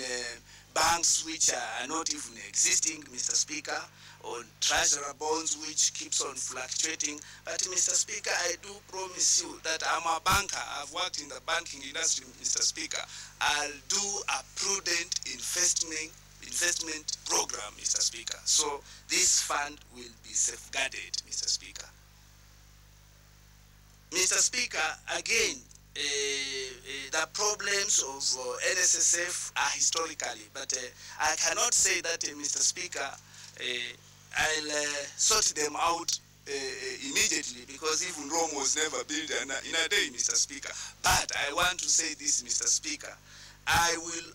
banks which are not even existing, Mr. Speaker, or treasury bonds which keeps on fluctuating. But Mr. Speaker, I do promise you that I'm a banker. I've worked in the banking industry, Mr. Speaker. I'll do a prudent investment program, Mr. Speaker. So this fund will be safeguarded, Mr. Speaker. Mr. Speaker, again, the problems of NSSF are historically, but I cannot say that, Mr. Speaker, I'll sort them out immediately, because even Rome was never built in a day, Mr. Speaker. But I want to say this, Mr. Speaker, I will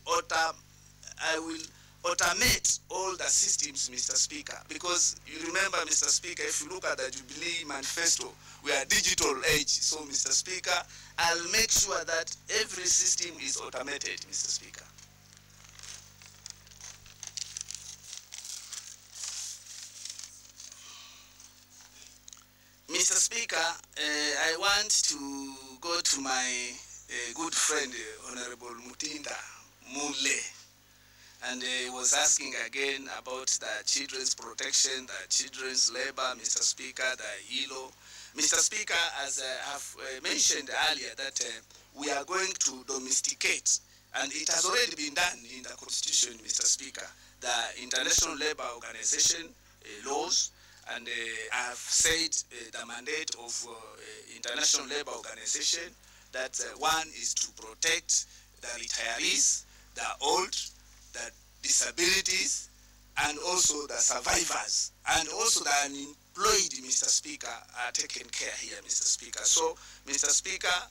automate all the systems, Mr. Speaker, because you remember, Mr. Speaker, if you look at the Jubilee Manifesto, we are digital age. So, Mr. Speaker, I'll make sure that every system is automated, Mr. Speaker. Mr. Speaker, I want to go to my good friend, Honorable Mutinda Mule. And he was asking again about the children's protection, the children's labor, Mr. Speaker, the ILO. Mr. Speaker, as I have mentioned earlier, that we are going to domesticate, and it has already been done in the Constitution, Mr. Speaker, the International Labour Organization laws, and I have said the mandate of International Labour Organization, that one is to protect the retirees, the old, the disabilities, and also the survivors, and also the unemployed, Mr. Speaker, are taken care here, Mr. Speaker. So, Mr. Speaker,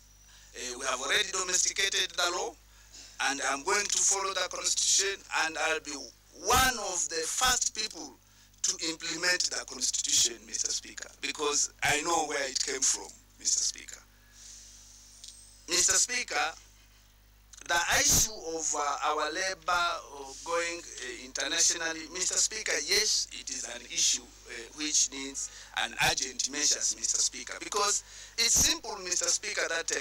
we have already domesticated the law, and I'm going to follow the Constitution, and I'll be one of the first people to implement the Constitution, Mr. Speaker, because I know where it came from, Mr. Speaker. Mr. Speaker, the issue of our labor going internationally, Mr. Speaker, yes, it is an issue which needs an urgent measures, Mr. Speaker, because it's simple, Mr. Speaker, that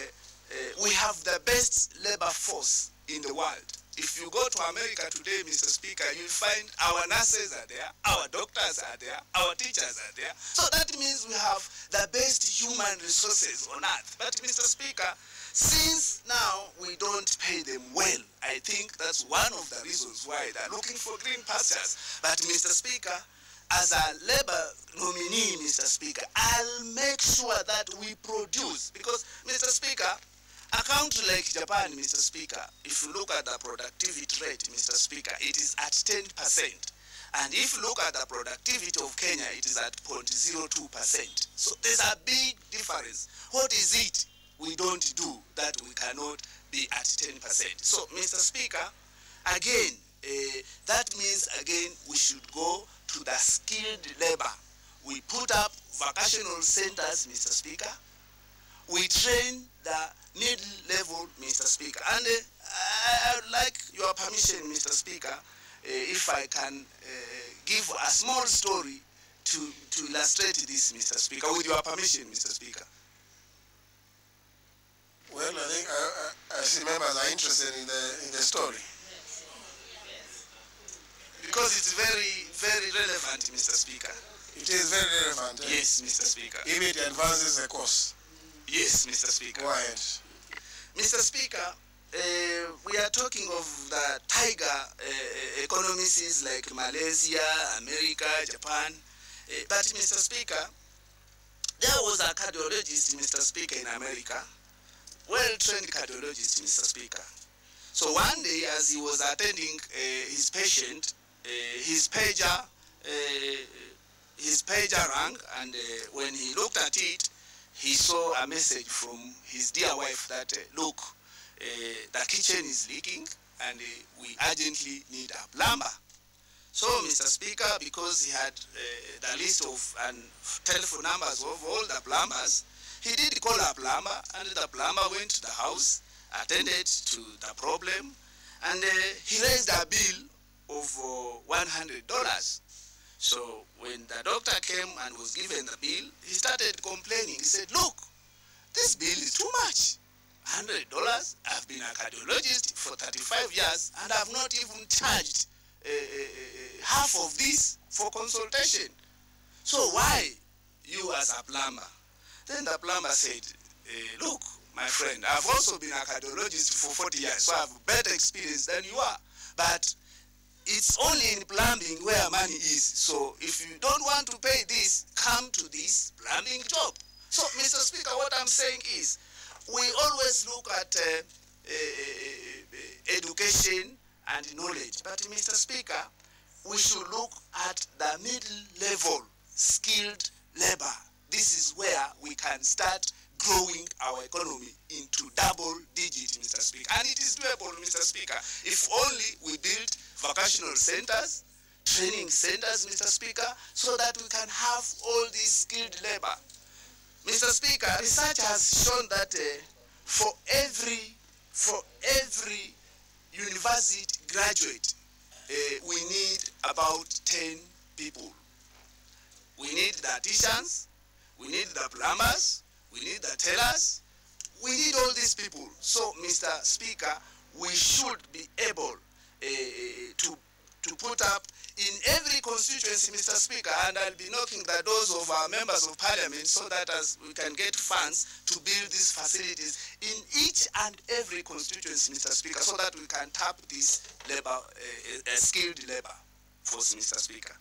we have the best labor force in the world. If you go to America today, Mr. Speaker, you'll find our nurses are there, our doctors are there, our teachers are there. So that means we have the best human resources on earth. But Mr. Speaker, since now we don't pay them well, I think that's one of the reasons why they're looking for green pastures. But Mr. Speaker, as a labor nominee, Mr. Speaker, I'll make sure that we produce, because Mr. Speaker, a country like Japan, Mr. Speaker, if you look at the productivity rate, Mr. Speaker, it is at 10%. And if you look at the productivity of Kenya, it is at 0.02%. So there's a big difference. What is it we don't do that we cannot be at 10%? So, Mr. Speaker, again, that means, again, we should go to the skilled labor. We put up vocational centers, Mr. Speaker. We train the mid-level, Mr. Speaker. And I would like your permission, Mr. Speaker, if I can give a small story to illustrate this, Mr. Speaker, with your permission, Mr. Speaker. Well, I think I see members are interested in the story. Because it's very, very relevant, Mr. Speaker. It is very relevant. Yes, Mr. Speaker. If it advances the cause. Yes, Mr. Speaker. Go ahead. Mr. Speaker, we are talking of the tiger economies like Malaysia, America, Japan. But Mr. Speaker, there was a cardiologist, Mr. Speaker, in America, well-trained cardiologist, Mr. Speaker. So one day, as he was attending his patient, his pager rang, and when he looked at it, he saw a message from his dear wife that, look, the kitchen is leaking, and we urgently need a plumber. So, Mr. Speaker, because he had the list of telephone numbers of all the plumbers, he did call a plumber, and the plumber went to the house, attended to the problem, and he raised a bill of $100. So when the doctor came and was given the bill, he started complaining. He said, look, this bill is too much. $100, I've been a cardiologist for 35 years, and I've not even charged half of this for consultation. So why you as a plumber? Then the plumber said, look, my friend, I've also been a cardiologist for 40 years, so I have better experience than you are. But it's only in plumbing where money is. So if you don't want to pay this, come to this plumbing job. So, Mr. Speaker, what I'm saying is, we always look at education and knowledge. But, Mr. Speaker, we should look at the middle-level skilled labor. This is where we can start growing our economy into double digit, Mr. Speaker. And it is doable, Mr. Speaker, if only we build vocational centers, training centers, Mr. Speaker, so that we can have all this skilled labor. Mr. Speaker, research has shown that for every university graduate, we need about 10 people. We need the teachers, we need the plumbers, we need the tailors, we need all these people. So, Mr. Speaker, we should be able to put up in every constituency, Mr. Speaker, and I'll be knocking the doors of our members of parliament so that as we can get funds to build these facilities in each and every constituency, Mr. Speaker, so that we can tap this labor, skilled labor force, Mr. Speaker.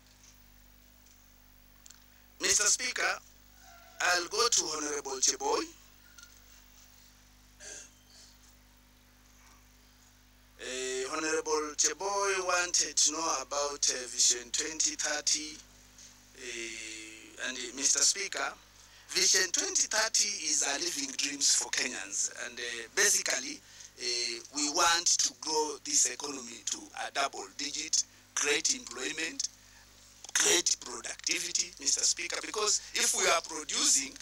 Mr. Speaker, I'll go to Honorable Cheboy. Honorable Cheboy wanted to know about Vision 2030, and Mr. Speaker, Vision 2030 is a living dreams for Kenyans, and basically we want to grow this economy to a double digit, create employment, create productivity, Mr. Speaker, because if we are producing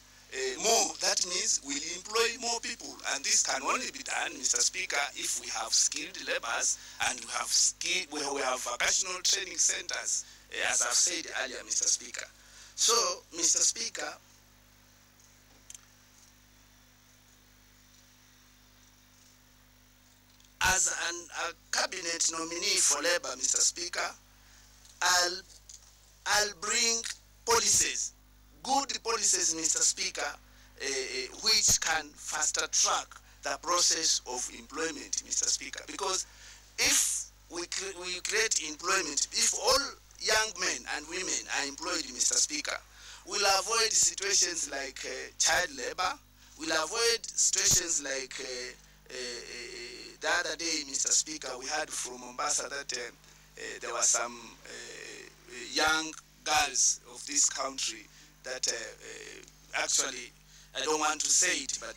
more, that means we'll employ more people, and this can only be done, Mr. Speaker, if we have skilled laborers and we have vocational training centers, as I've said earlier, Mr. Speaker. So, Mr. Speaker, as a cabinet nominee for labor, Mr. Speaker, I'll bring policies, good policies, Mr. Speaker, which can faster track the process of employment, Mr. Speaker. Because if we create employment, if all young men and women are employed, Mr. Speaker, we'll avoid situations like child labor, we'll avoid situations like the other day, Mr. Speaker, we heard from Mombasa that there were some young girls of this country that actually, I don't want to say it, but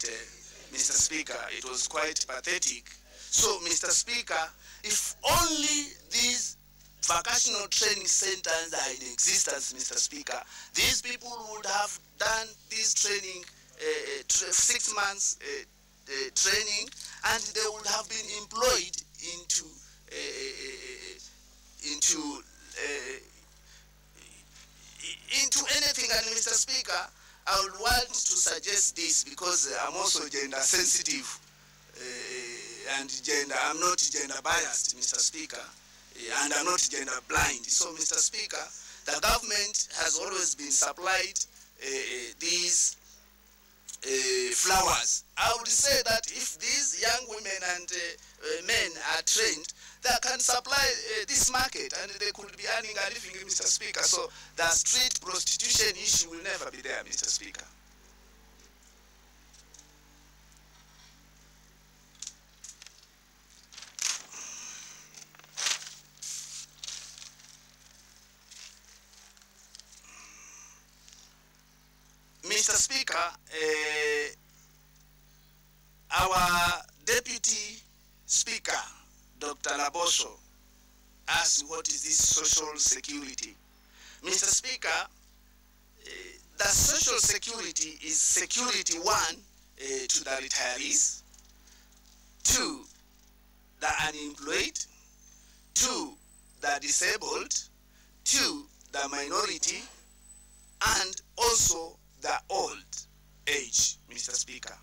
Mr. Speaker, it was quite pathetic. So, Mr. Speaker, if only these vocational training centers are in existence, Mr. Speaker, these people would have done this training, 6 months training, and they would have been employed into anything. And Mr. Speaker, I would want to suggest this because I'm also gender sensitive and I'm not gender biased, Mr. Speaker, and I'm not gender blind. So, Mr. Speaker, the government has always been supplied these flowers. I would say that if these young women and men are trained, they can supply this market and they could be earning a living, Mr. Speaker. So the street prostitution issue will never be there, Mr. Speaker. Mr. Speaker, our Deputy Speaker, Dr. Laboso, asked what is this social security. Mr. Speaker, the social security is security, one, to the retirees, two, the unemployed, two, the disabled, two, the minority, and also the old age, Mr. Speaker.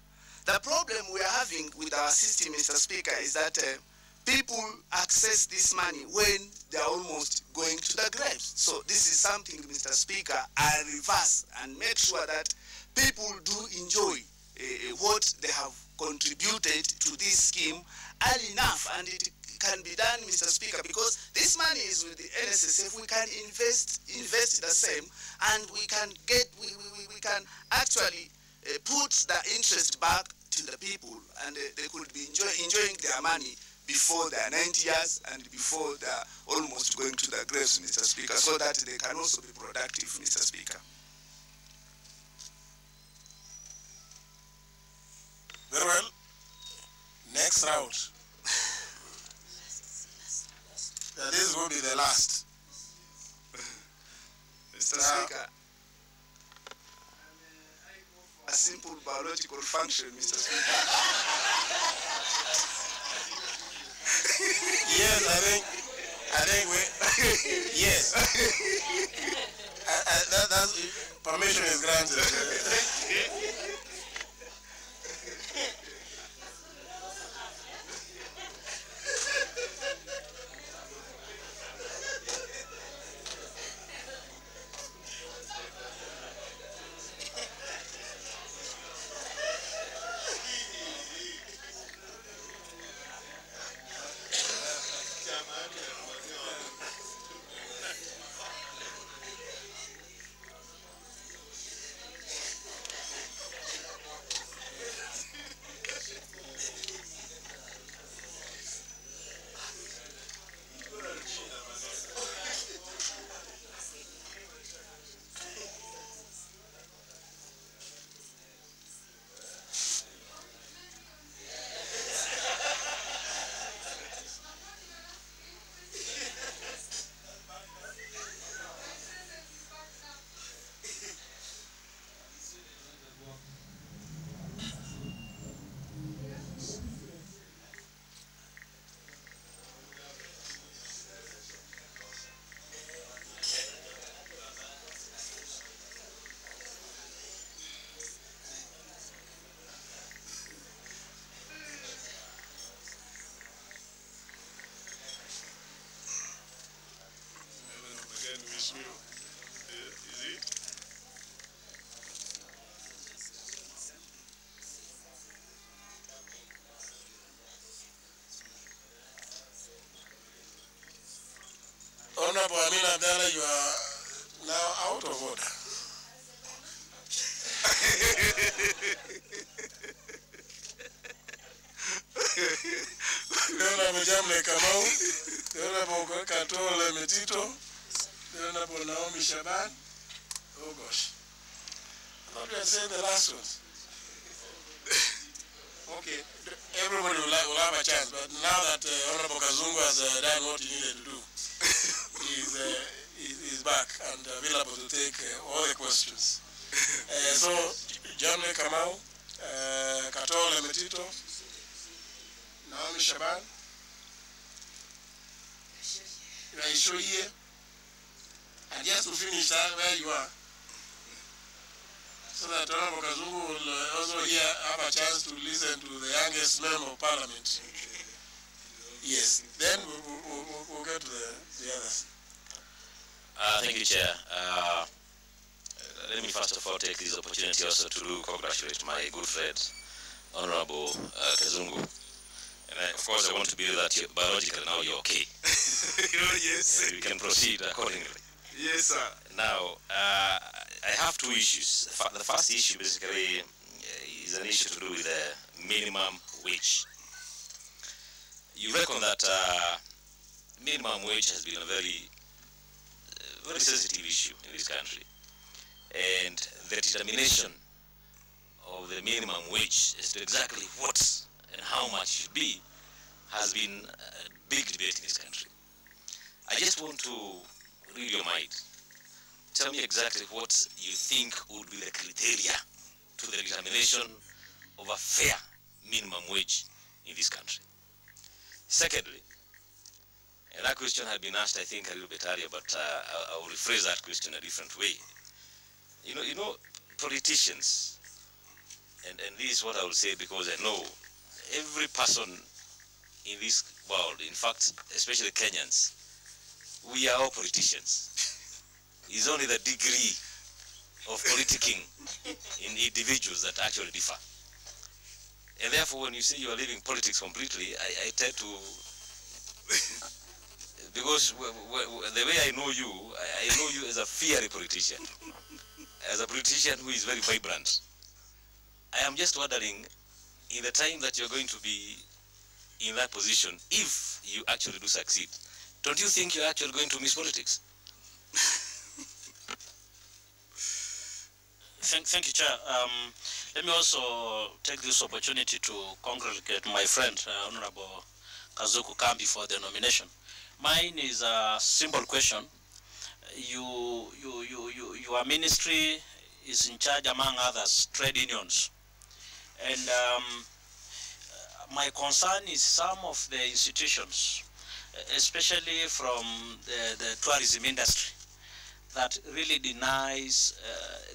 The problem we are having with our system, Mr. Speaker, is that people access this money when they are almost going to the graves. So this is something, Mr. Speaker, I reverse and make sure that people do enjoy what they have contributed to this scheme early enough, and it can be done, Mr. Speaker, because this money is with the NSSF. We can invest the same, and we can get, we can actually put the interest back to the people, and they could be enjoying their money before their 90 years and before they're almost going to their graves, Mr. Speaker, so that they can also be productive, Mr. Speaker. Very well. Next round. This is going to be the last. Mr. Speaker, a simple biological function, Mr. Speaker. Yes, I think we, yes. That's, permission is granted. Honorable Amin Abdallah, you are now out of order. The Honorable Jamle Kamau, the Honorable Katole Metito, the Honorable Naomi Shaban. Oh gosh. I thought we had said the last ones. Okay, everybody will have a chance, but now that Honorable Kazungu has done what he needed to do, he's back and available to take all the questions. So, Jamle Kamau, Katole Metito, Naomi Shaban, Raishoye, and just to finish that where you are, so that Honorable Kazungu will also have a chance to listen to the youngest member of Parliament. Yes, then we'll get to the others. Thank you, Chair. Let me first of all take this opportunity also to congratulate my good friend, Honorable Kazungu. And of course, I want to believe that biologically now you're okay. Yes. You can proceed accordingly. Yes, sir. Now, I have two issues. The first issue basically is an issue to do with the minimum wage. You reckon that minimum wage has been a very sensitive issue in this country, and the determination of the minimum wage as to exactly what and how much it should be has been a big debate in this country. I just want to read your mind. Tell me exactly what you think would be the criteria to the determination of a fair minimum wage in this country. Secondly, and that question had been asked, I think, a little bit earlier, but I will rephrase that question a different way. You know, politicians, and this is what I will say because I know every person in this world, in fact, especially Kenyans, we are all politicians. It's only the degree of politicking in individuals that actually differ. And therefore, when you say you are leaving politics completely, I tend to, because the way I know you as a fiery politician, as a politician who is very vibrant. I am just wondering, in the time that you're going to be in that position, if you actually do succeed, don't you think you're actually going to miss politics? Thank you, Chair. Let me also take this opportunity to congratulate my friend, Honorable Kazuku Kambi, for the nomination. Mine is a simple question. Your ministry is in charge, among others, trade unions. And my concern is some of the institutions, especially from the tourism industry, that really denies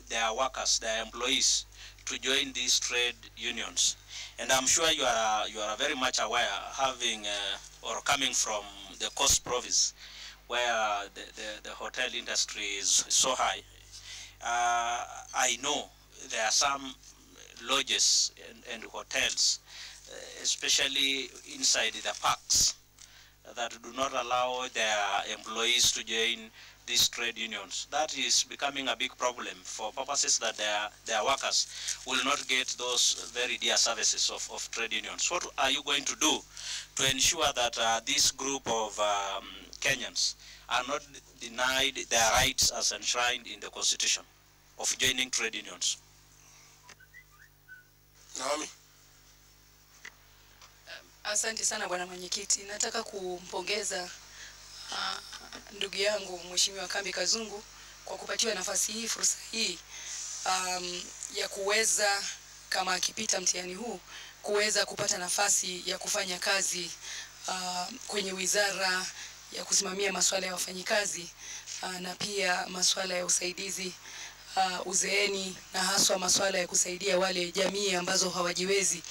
their workers, their employees, to join these trade unions. And I'm sure you are very much aware, having or coming from the Coast Province, where the hotel industry is so high. I know there are some lodges and hotels, especially inside the parks, that do not allow their employees to join these trade unions. That is becoming a big problem for purposes that their workers will not get those very dear services of trade unions. What are you going to do to ensure that this group of Kenyans are not denied their rights as enshrined in the Constitution of joining trade unions? Naomi. Asante sana Bwana Mwenyekiti. Nataka kumpongeza ndugu yangu Mheshimiwa Kambi Kazungu kwa kupatiwa nafasi hii, fursa hii ya kuweza, kama akipita mtihani huu, kuweza kupata nafasi ya kufanya kazi kwenye wizara ya kusimamia masuala ya wafanyikazi na pia masuala ya usaidizi uzeeni, na haswa masuala ya kusaidia wale jamii ambazo hawajiwezi.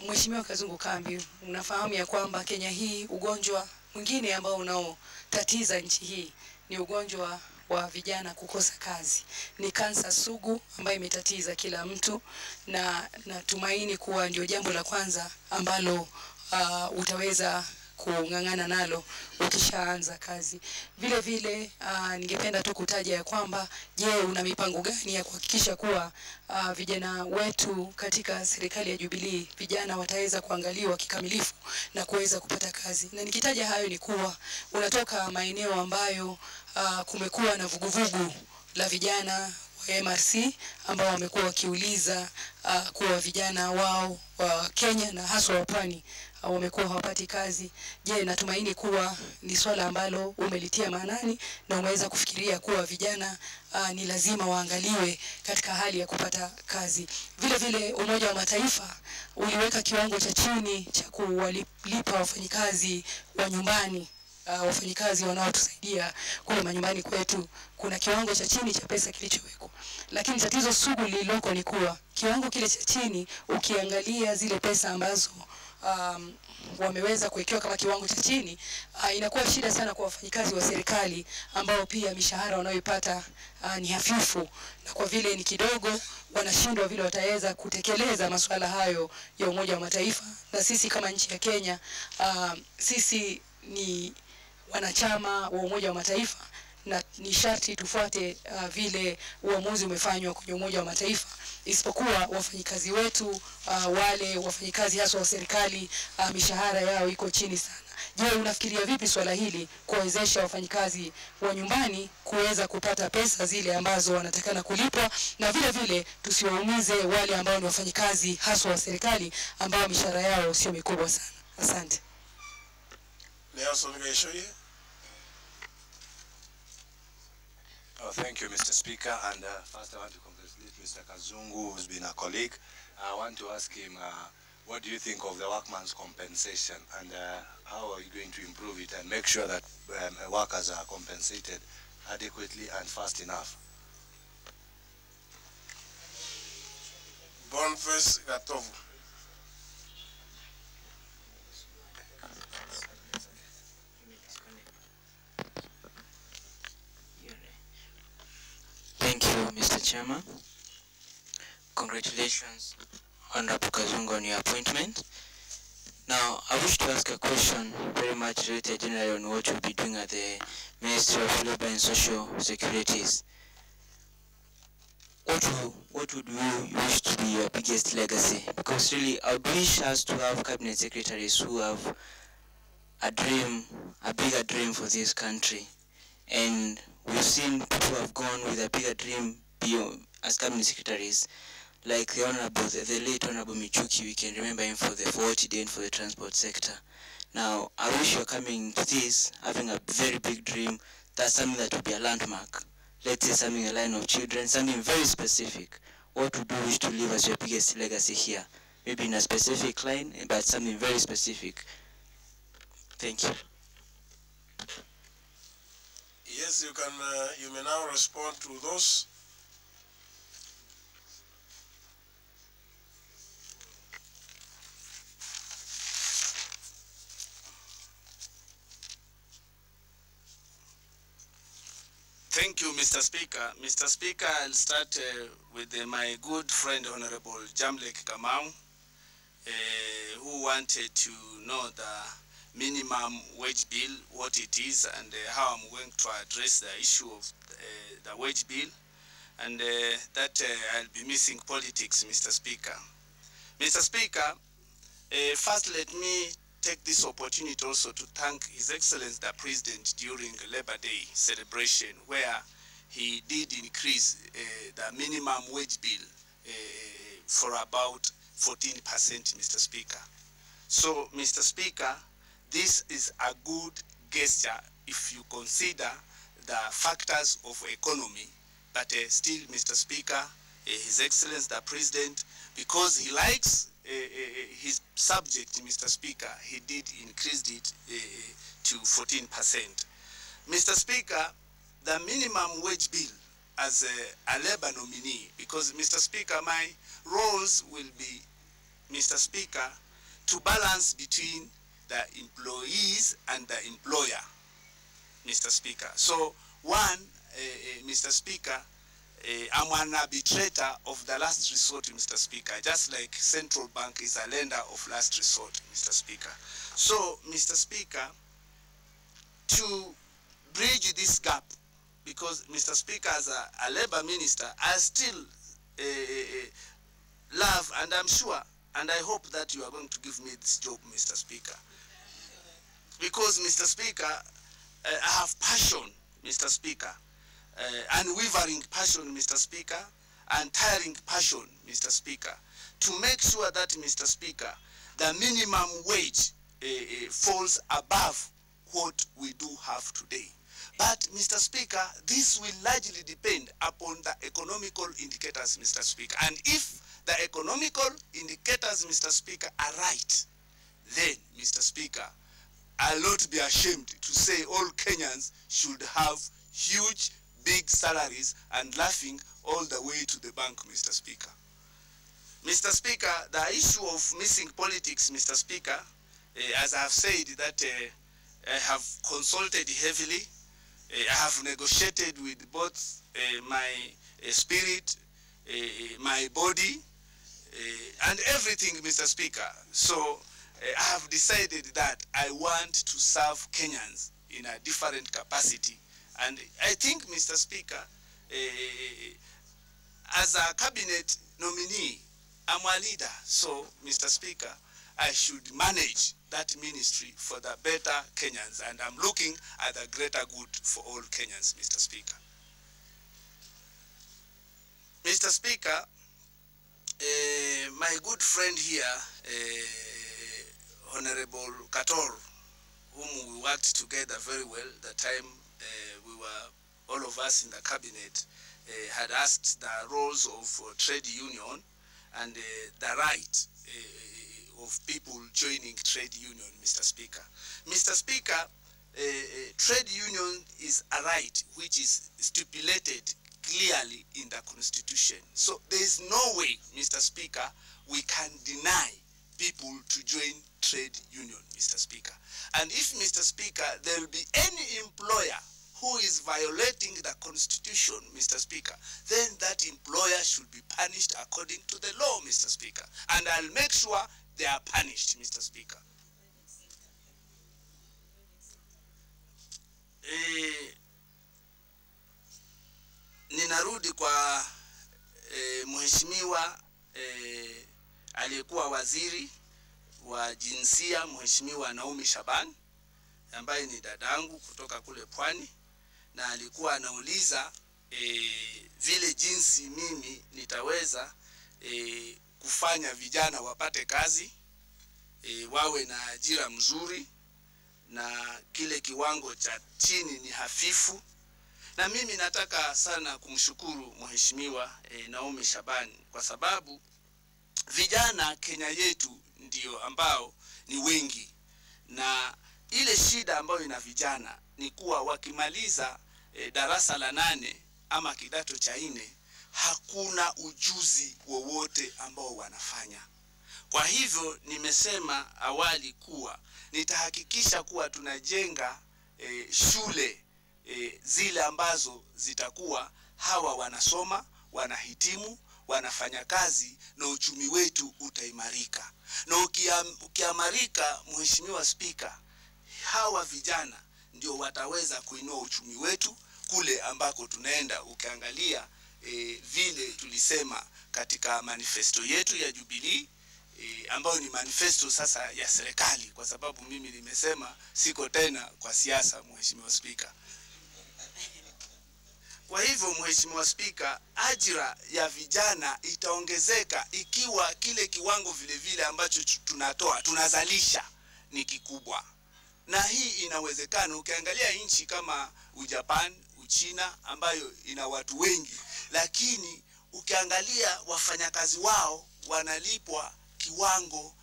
Mheshimiwa Kazungu Kambi, unafahamu ya kwamba Kenya hii ugonjwa mwingine ambao unaotatiza nchi hii ni ugonjwa wa vijana kukosa kazi. Ni kansa sugu ambayo imetatiza kila mtu, na natumaini kuwa ndio jambo la kwanza ambalo utaweza kung'ang'ana nalo ukishaanza kazi. Vile vile ningependa tu kutaja ya kwamba, je, una mipango gani ya kuhakikisha kuwa vijana wetu katika serikali ya Jubilee, vijana wataweza kuangaliwa kikamilifu na kuweza kupata kazi? Na nikitaja hayo ni kuwa unatoka maeneo ambayo kumekuwa na vuguvugu la vijana wa MRC ambao wamekuwa wakiuliza kuwa vijana wao wa Kenya na haswa wa Pwani wamekuwa hawapati kazi. Je, natumaini kuwa ni swala ambalo umelitia maanani na umeweza kufikiria kuwa vijana ni lazima waangaliwe katika hali ya kupata kazi. Vile vile Umoja wa Mataifa uliweka kiwango cha chini cha kuwalipa wafanyikazi wa nyumbani, wafanyikazi wanaotusaidia kule manyumbani kwetu. Kuna kiwango cha chini cha pesa kilichowekwa, lakini tatizo sugu lililoko ni kuwa kiwango kile cha chini, ukiangalia zile pesa ambazo wameweza kuwekewa kama kiwango cha chini, inakuwa shida sana kwa wafanyikazi wa serikali ambao pia mishahara wanayoipata ni hafifu, na kwa vile ni kidogo wanashindwa vile wataweza kutekeleza masuala hayo ya Umoja wa Mataifa. Na sisi kama nchi ya Kenya, sisi ni wanachama wa Umoja wa Mataifa na ni sharti tufuate vile uamuzi umefanywa kwenye Umoja wa Mataifa, isipokuwa wafanyikazi wetu wale wafanyikazi hasa wa serikali mishahara yao iko chini sana. Je, unafikiria vipi swala hili kuwezesha wafanyikazi wa nyumbani kuweza kupata pesa zile ambazo wanatakana kulipwa, na vile vile tusiwaumize wale ambao ni wafanyikazi hasa wa serikali ambao mishahara yao sio mikubwa sana? Asante. Nelson Gaishoye. Thank you, Mr. Speaker. And first I want to congratulate Mr. Kazungu, who's been a colleague. I want to ask him, what do you think of the workman's compensation, and how are you going to improve it and make sure that workers are compensated adequately and fast enough? Boniface Gatovu. Thank you, Mr. Chairman. Congratulations, Honorable Kazungu, on your appointment. Now, I wish to ask a question very much related generally on what you'll be doing at the Ministry of Labour and Social Securities. What would you wish to be your biggest legacy? Because really, I would wish us to have cabinet secretaries who have a dream, a bigger dream for this country. And we've seen people who have gone with a bigger dream beyond, as cabinet secretaries, like the late Honorable Michuki. We can remember him for the 40 and for the transport sector. Now, I wish you're coming to this, having a very big dream. That's something that would be a landmark. Let's say something a line of children, something very specific. What would you wish to leave as your biggest legacy here? Maybe in a specific line, but something very specific. Thank you. Yes, you can. You may now respond to those. Thank you, Mr. Speaker. Mr. Speaker, I'll start with my good friend, Honorable Jamlek Kamau, who wanted to know the minimum wage bill, what it is, and how I'm going to address the issue of the wage bill, and that I'll be missing politics, Mr. Speaker. Mr. Speaker, first let me take this opportunity also to thank His Excellency the President during Labor Day celebration, where he did increase the minimum wage bill for about 14%, Mr. Speaker. So, Mr. Speaker, this is a good gesture if you consider the factors of economy, but still, Mr. Speaker, His Excellency the President, because he likes his subject, Mr. Speaker, he did increase it to 14%. Mr. Speaker, the minimum wage bill as a labor nominee, because, Mr. Speaker, my roles will be, Mr. Speaker, to balance between the employees and the employer, Mr. Speaker. So, one, Mr. Speaker, I'm an arbitrator of the last resort, Mr. Speaker, just like Central Bank is a lender of last resort, Mr. Speaker. So, Mr. Speaker, to bridge this gap, because, Mr. Speaker, as a labor minister, I still love, and I'm sure, and I hope that you are going to give me this job, Mr. Speaker. Because, Mr. Speaker, I have passion, Mr. Speaker, unwavering passion, Mr. Speaker, untiring passion, Mr. Speaker, to make sure that, Mr. Speaker, the minimum wage falls above what we do have today. But, Mr. Speaker, this will largely depend upon the economical indicators, Mr. Speaker. And if the economical indicators, Mr. Speaker, are right, then, Mr. Speaker, I'll not be ashamed to say all Kenyans should have huge, big salaries and laughing all the way to the bank, Mr. Speaker. Mr. Speaker, the issue of missing politics, Mr. Speaker, as I have said, that I have consulted heavily. I have negotiated with both my spirit, my body, and everything, Mr. Speaker. So I have decided that I want to serve Kenyans in a different capacity. And I think, Mr. Speaker, as a cabinet nominee, I'm a leader. So, Mr. Speaker, I should manage that ministry for the better Kenyans. And I'm looking at the greater good for all Kenyans, Mr. Speaker. Mr. Speaker, my good friend here, Honorable Kator, whom we worked together very well, the time we were, all of us in the cabinet, had asked the roles of trade union and the right of people joining trade union, Mr. Speaker. Mr. Speaker, trade union is a right which is stipulated clearly in the Constitution. So there is no way, Mr. Speaker, we can deny people to join trade union, Mr. Speaker. And if, Mr. Speaker, there will be any employer who is violating the Constitution, Mr. Speaker, then that employer should be punished according to the law, Mr. Speaker. And I'll make sure they are punished, Mr. Speaker. Ninarudi kwa mheshimiwa aliyekuwa waziri wa jinsia, Mheshimiwa Naomi Shaban, ambaye ni dadangu kutoka kule Pwani, na alikuwa anauliza vile jinsi mimi nitaweza kufanya vijana wapate kazi, wawe na ajira mzuri, na kile kiwango cha chini ni hafifu. Na mimi nataka sana kumshukuru Mheshimiwa Naomi Shaban kwa sababu vijana Kenya yetu ndio ambao ni wengi, na ile shida ambayo ina vijana ni kuwa wakimaliza darasa la 8 ama kidato cha 4 hakuna ujuzi wowote ambao wanafanya. Kwa hivyo nimesema awali kuwa nitahakikisha kuwa tunajenga shule zile ambazo zitakuwa hawa wanasoma, wanahitimu, wanafanya kazi na uchumi wetu utaimarika. Na ukiamarika, Mheshimiwa Spika, hawa vijana ndio wataweza kuinua uchumi wetu kule ambako tunaenda. Ukiangalia vile tulisema katika manifesto yetu ya Jubilee, ambayo ni manifesto sasa ya serikali, kwa sababu mimi nimesema siko tena kwa siasa, Mheshimiwa Spika. Kwa hivyo, Mheshimiwa Spika, ajira ya vijana itaongezeka ikiwa kile kiwango vile vile ambacho tunazalisha ni kikubwa. Na hii inawezekana ukiangalia nchi kama Ujapan, Uchina ambayo ina watu wengi, lakini ukiangalia wafanyakazi wao wanalipwa kiwango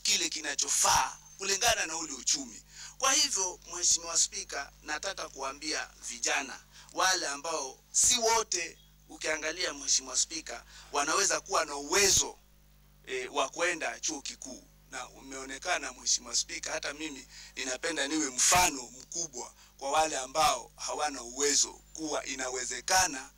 kile kinachofaa kulingana na ule uchumi. Kwa hivyo, Mheshimiwa Spika, nataka kuambia vijana wale ambao si wote, ukiangalia Mheshimiwa Spika, wanaweza kuwa na uwezo wa kwenda chuo kikuu. Na umeonekana Mheshimiwa Spika, hata mimi ninapenda niwe mfano mkubwa kwa wale ambao hawana uwezo, kuwa inawezekana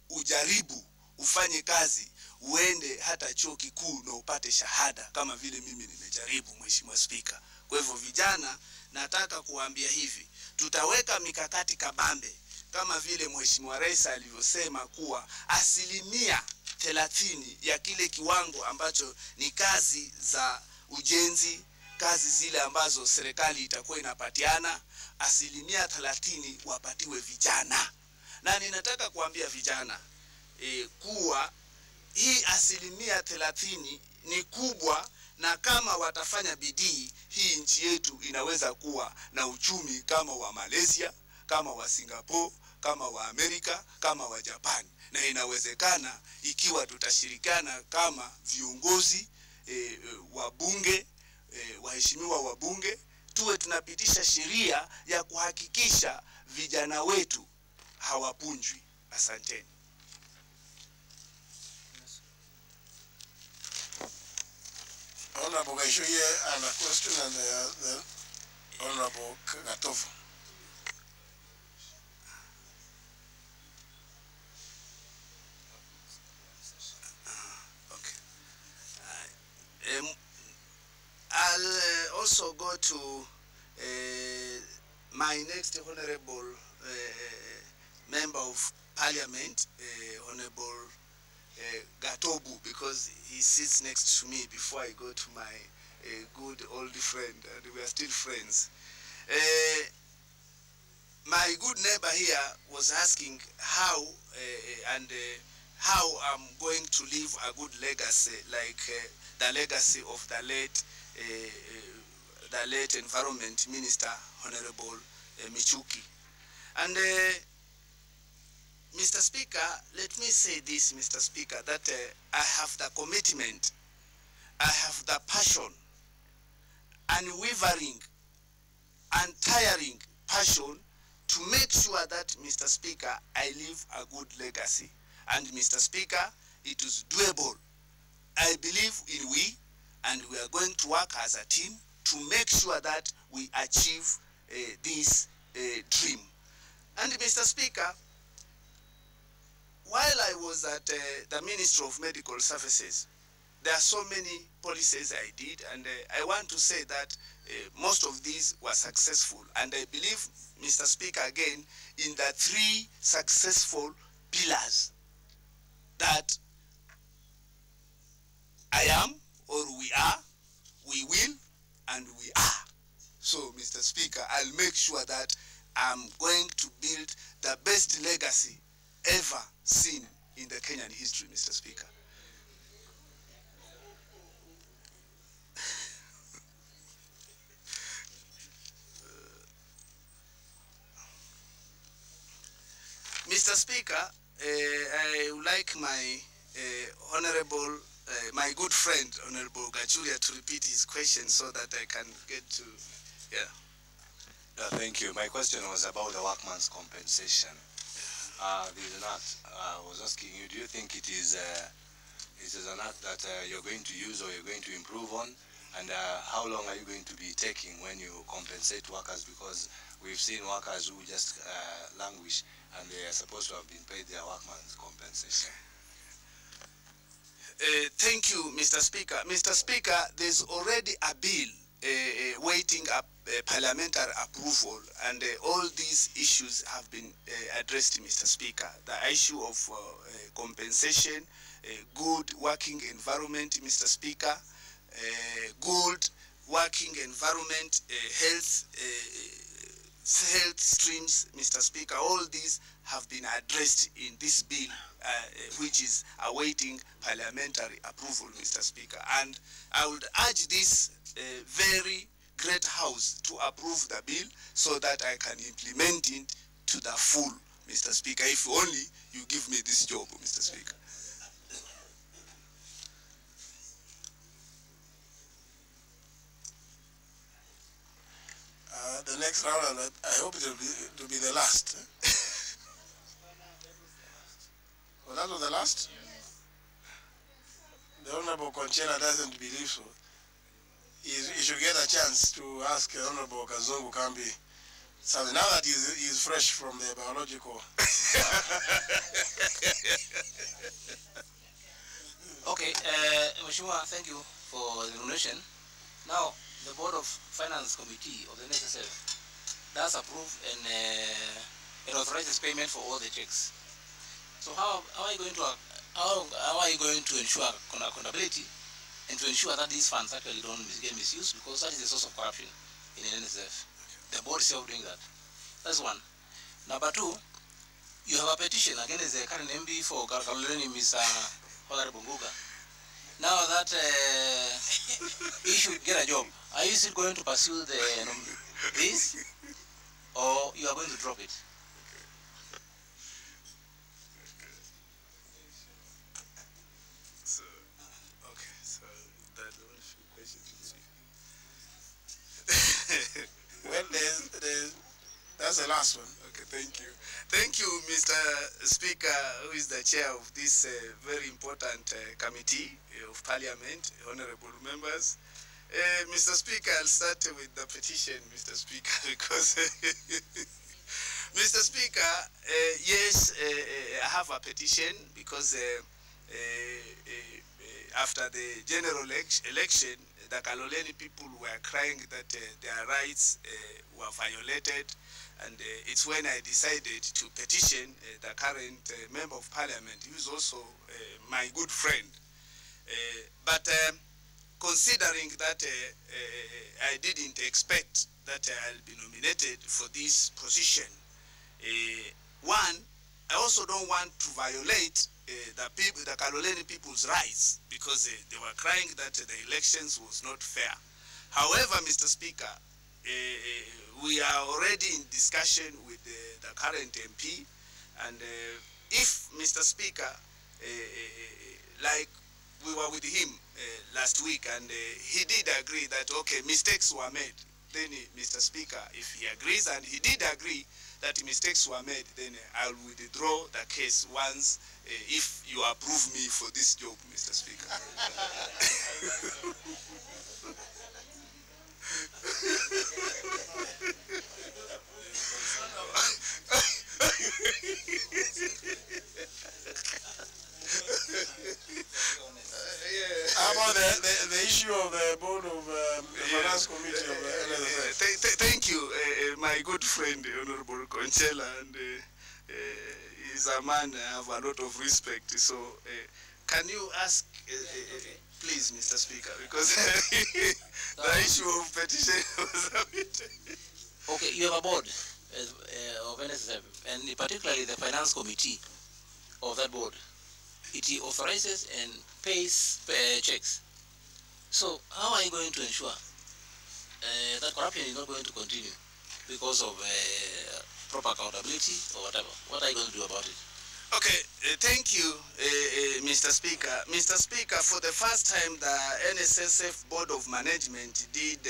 ujaribu, ufanye kazi, uende hata chuo kikuu na upate shahada kama vile mimi nimejaribu, Mheshimiwa Spika. Kwa hivyo vijana, nataka kuambia hivi, tutaweka mikakati kabambe kama vile Mheshimiwa Rais alivyosema kuwa 30% ya kile kiwango ambacho ni kazi za ujenzi, kazi zile ambazo serikali itakuwa inapatiana, 30% wapatiwe vijana. Na ninataka kuambia vijana kuwa hii 30% ni kubwa, na kama watafanya bidii, hii nchi yetu inaweza kuwa na uchumi kama wa Malaysia, kama wa Singapore, kama wa Amerika, kama wa Japan. Na inawezekana ikiwa tutashirikiana kama viongozi, wabunge, waheshimiwa wabunge, tuwe tunapitisha sheria ya kuhakikisha vijana wetu hawapunjwi. Asanteni. Honorable Gaishoye and a question, and the Honorable Gatofu. I'll also go to my next honorable member of parliament, Honorable Gatobu, because he sits next to me before I go to my good old friend, and we are still friends. My good neighbor here was asking how how I'm going to leave a good legacy, like the legacy of the late Environment Minister, Honorable Michuki. And Mr. Speaker, let me say this, Mr. Speaker, that I have the commitment, I have the passion, unwavering, untiring passion to make sure that, Mr. Speaker, I leave a good legacy. And Mr. Speaker, it is doable. I believe in we, and we are going to work as a team to make sure that we achieve this dream. And Mr. Speaker, while I was at the Ministry of Medical Services, there are so many policies I did, and I want to say that most of these were successful. And I believe, Mr. Speaker, again, in the 3 successful pillars that I am, or we are, we will, and we are. So, Mr. Speaker, I'll make sure that I'm going to build the best legacy ever seen in the Kenyan history, Mr. Speaker. Mr. Speaker, I would like my honorable, my good friend, Honorable Gachuria, to repeat his question so that I can get to, Thank you. My question was about the workman's compensation. There's an act. I was asking you, do you think it is an act that you're going to use or you're going to improve on? And how long are you going to be taking when you compensate workers? Because we've seen workers who just languish and they are supposed to have been paid their workman's compensation. Thank you, Mr. Speaker. Mr. Speaker, there's already a bill waiting parliamentary approval, and all these issues have been addressed, Mr. Speaker. The issue of compensation, good working environment, Mr. Speaker, good working environment, health streams, Mr. Speaker, all these have been addressed in this bill, which is awaiting parliamentary approval, Mr. Speaker. And I would urge this very great House to approve the bill so that I can implement it to the full, Mr. Speaker, if only you give me this job, Mr. Speaker. The next round, I hope it will be the last. Well, that was the last? The Honorable Conchena doesn't believe so. He should get a chance to ask Honorable Kazungu Kambi something. Now that he's fresh from the biological. Okay, Mheshimiwa, thank you for the nomination. Now, the Board of Finance Committee of the NSSF does approve and it authorizes payment for all the checks. So how are you going to ensure accountability and to ensure that these funds actually don't get misused, because that is the source of corruption in the NSSF. The board is self doing that. That's one. Number 2, you have a petition against the current MB for Kaloleni, Mr. Honorable Nguga. Now that he should get a job, are you still going to pursue this, or you are going to drop it? Well, that's the last one. Okay, thank you. Thank you, Mr. Speaker, who is the chair of this very important committee of Parliament, honorable members. Mr. Speaker, I'll start with the petition, Mr. Speaker, because Mr. Speaker, yes, I have a petition because after the general election, the Kaloleni people were crying that their rights were violated, and it's when I decided to petition the current member of parliament, who is also my good friend. But considering that I didn't expect that I'll be nominated for this position, one, I also don't want to violate the Kaloleni people's rights, because they were crying that the elections was not fair. However, Mr. Speaker, we are already in discussion with the current MP, and if Mr. Speaker, like we were with him last week, and he did agree that, okay, mistakes were made, then Mr. Speaker, if he agrees, and he did agree that mistakes were made, then I'll withdraw the case once, if you approve me for this job, Mr. Speaker. How about the issue of the board of the finance committee of the NSSF? Thank you, my good friend, Honorable Conchela, and he's a man I have a lot of respect. So, can you ask, please, Mr. Speaker, because the issue of petition was a bit... Okay, you have a board of NSSF, and particularly the finance committee of that board. It authorizes and pays checks. So how are you going to ensure that corruption is not going to continue because of proper accountability or whatever? What are you going to do about it? Okay, thank you, Mr. Speaker. Mr. Speaker, for the first time, the NSSF Board of Management did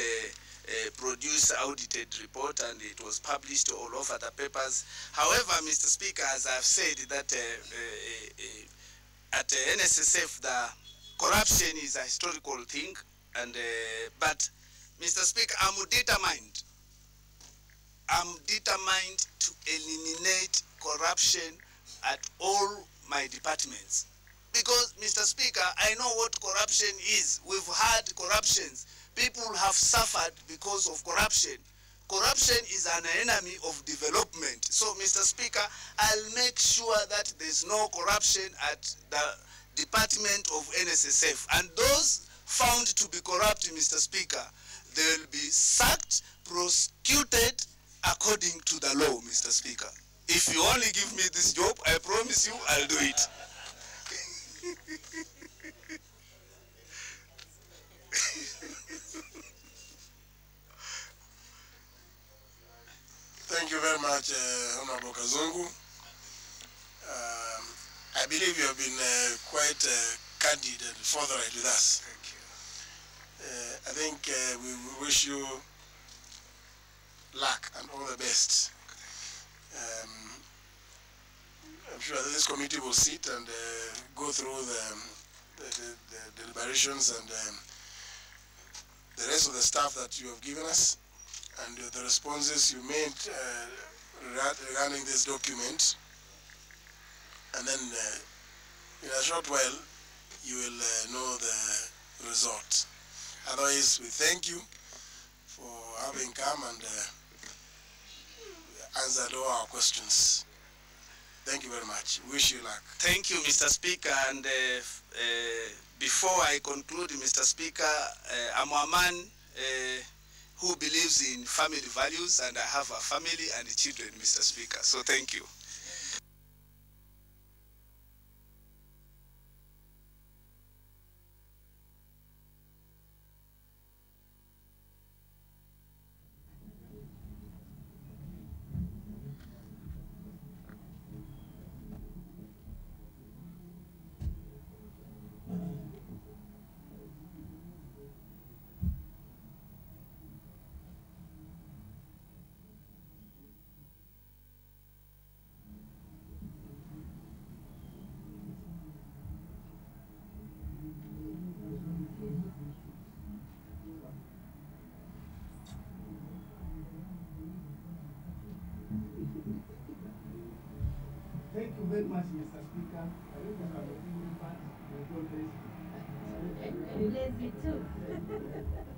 produce audited report, and it was published all over the papers. However, Mr. Speaker, as I've said, that at NSSF, the corruption is a historical thing, and but, Mr. Speaker, I'm determined to eliminate corruption at all my departments. Because, Mr. Speaker, I know what corruption is. We've had corruptions. People have suffered because of corruption. Corruption is an enemy of development. So, Mr. Speaker, I'll make sure that there's no corruption at the department of NSSF. And those found to be corrupt, Mr. Speaker, they will be sacked, prosecuted according to the law, Mr. Speaker. If you only give me this job, I promise you I'll do it. Thank you very much, Honorable Kazungu. I believe you have been quite candid and forthright with us. Thank you. I think we wish you luck and all the best. I'm sure that this committee will sit and go through the deliberations and the rest of the stuff that you have given us, and the responses you made regarding this document. And then in a short while, you will know the result. Otherwise, we thank you for having come and answered all our questions. Thank you very much. Wish you luck. Thank you, Mr. Speaker. And before I conclude, Mr. Speaker, I'm a man who believes in family values, and I have a family and children, Mr. Speaker. So thank you. you very much, Mr. Speaker. I think I'm a good part. May God bless you. Lazy too.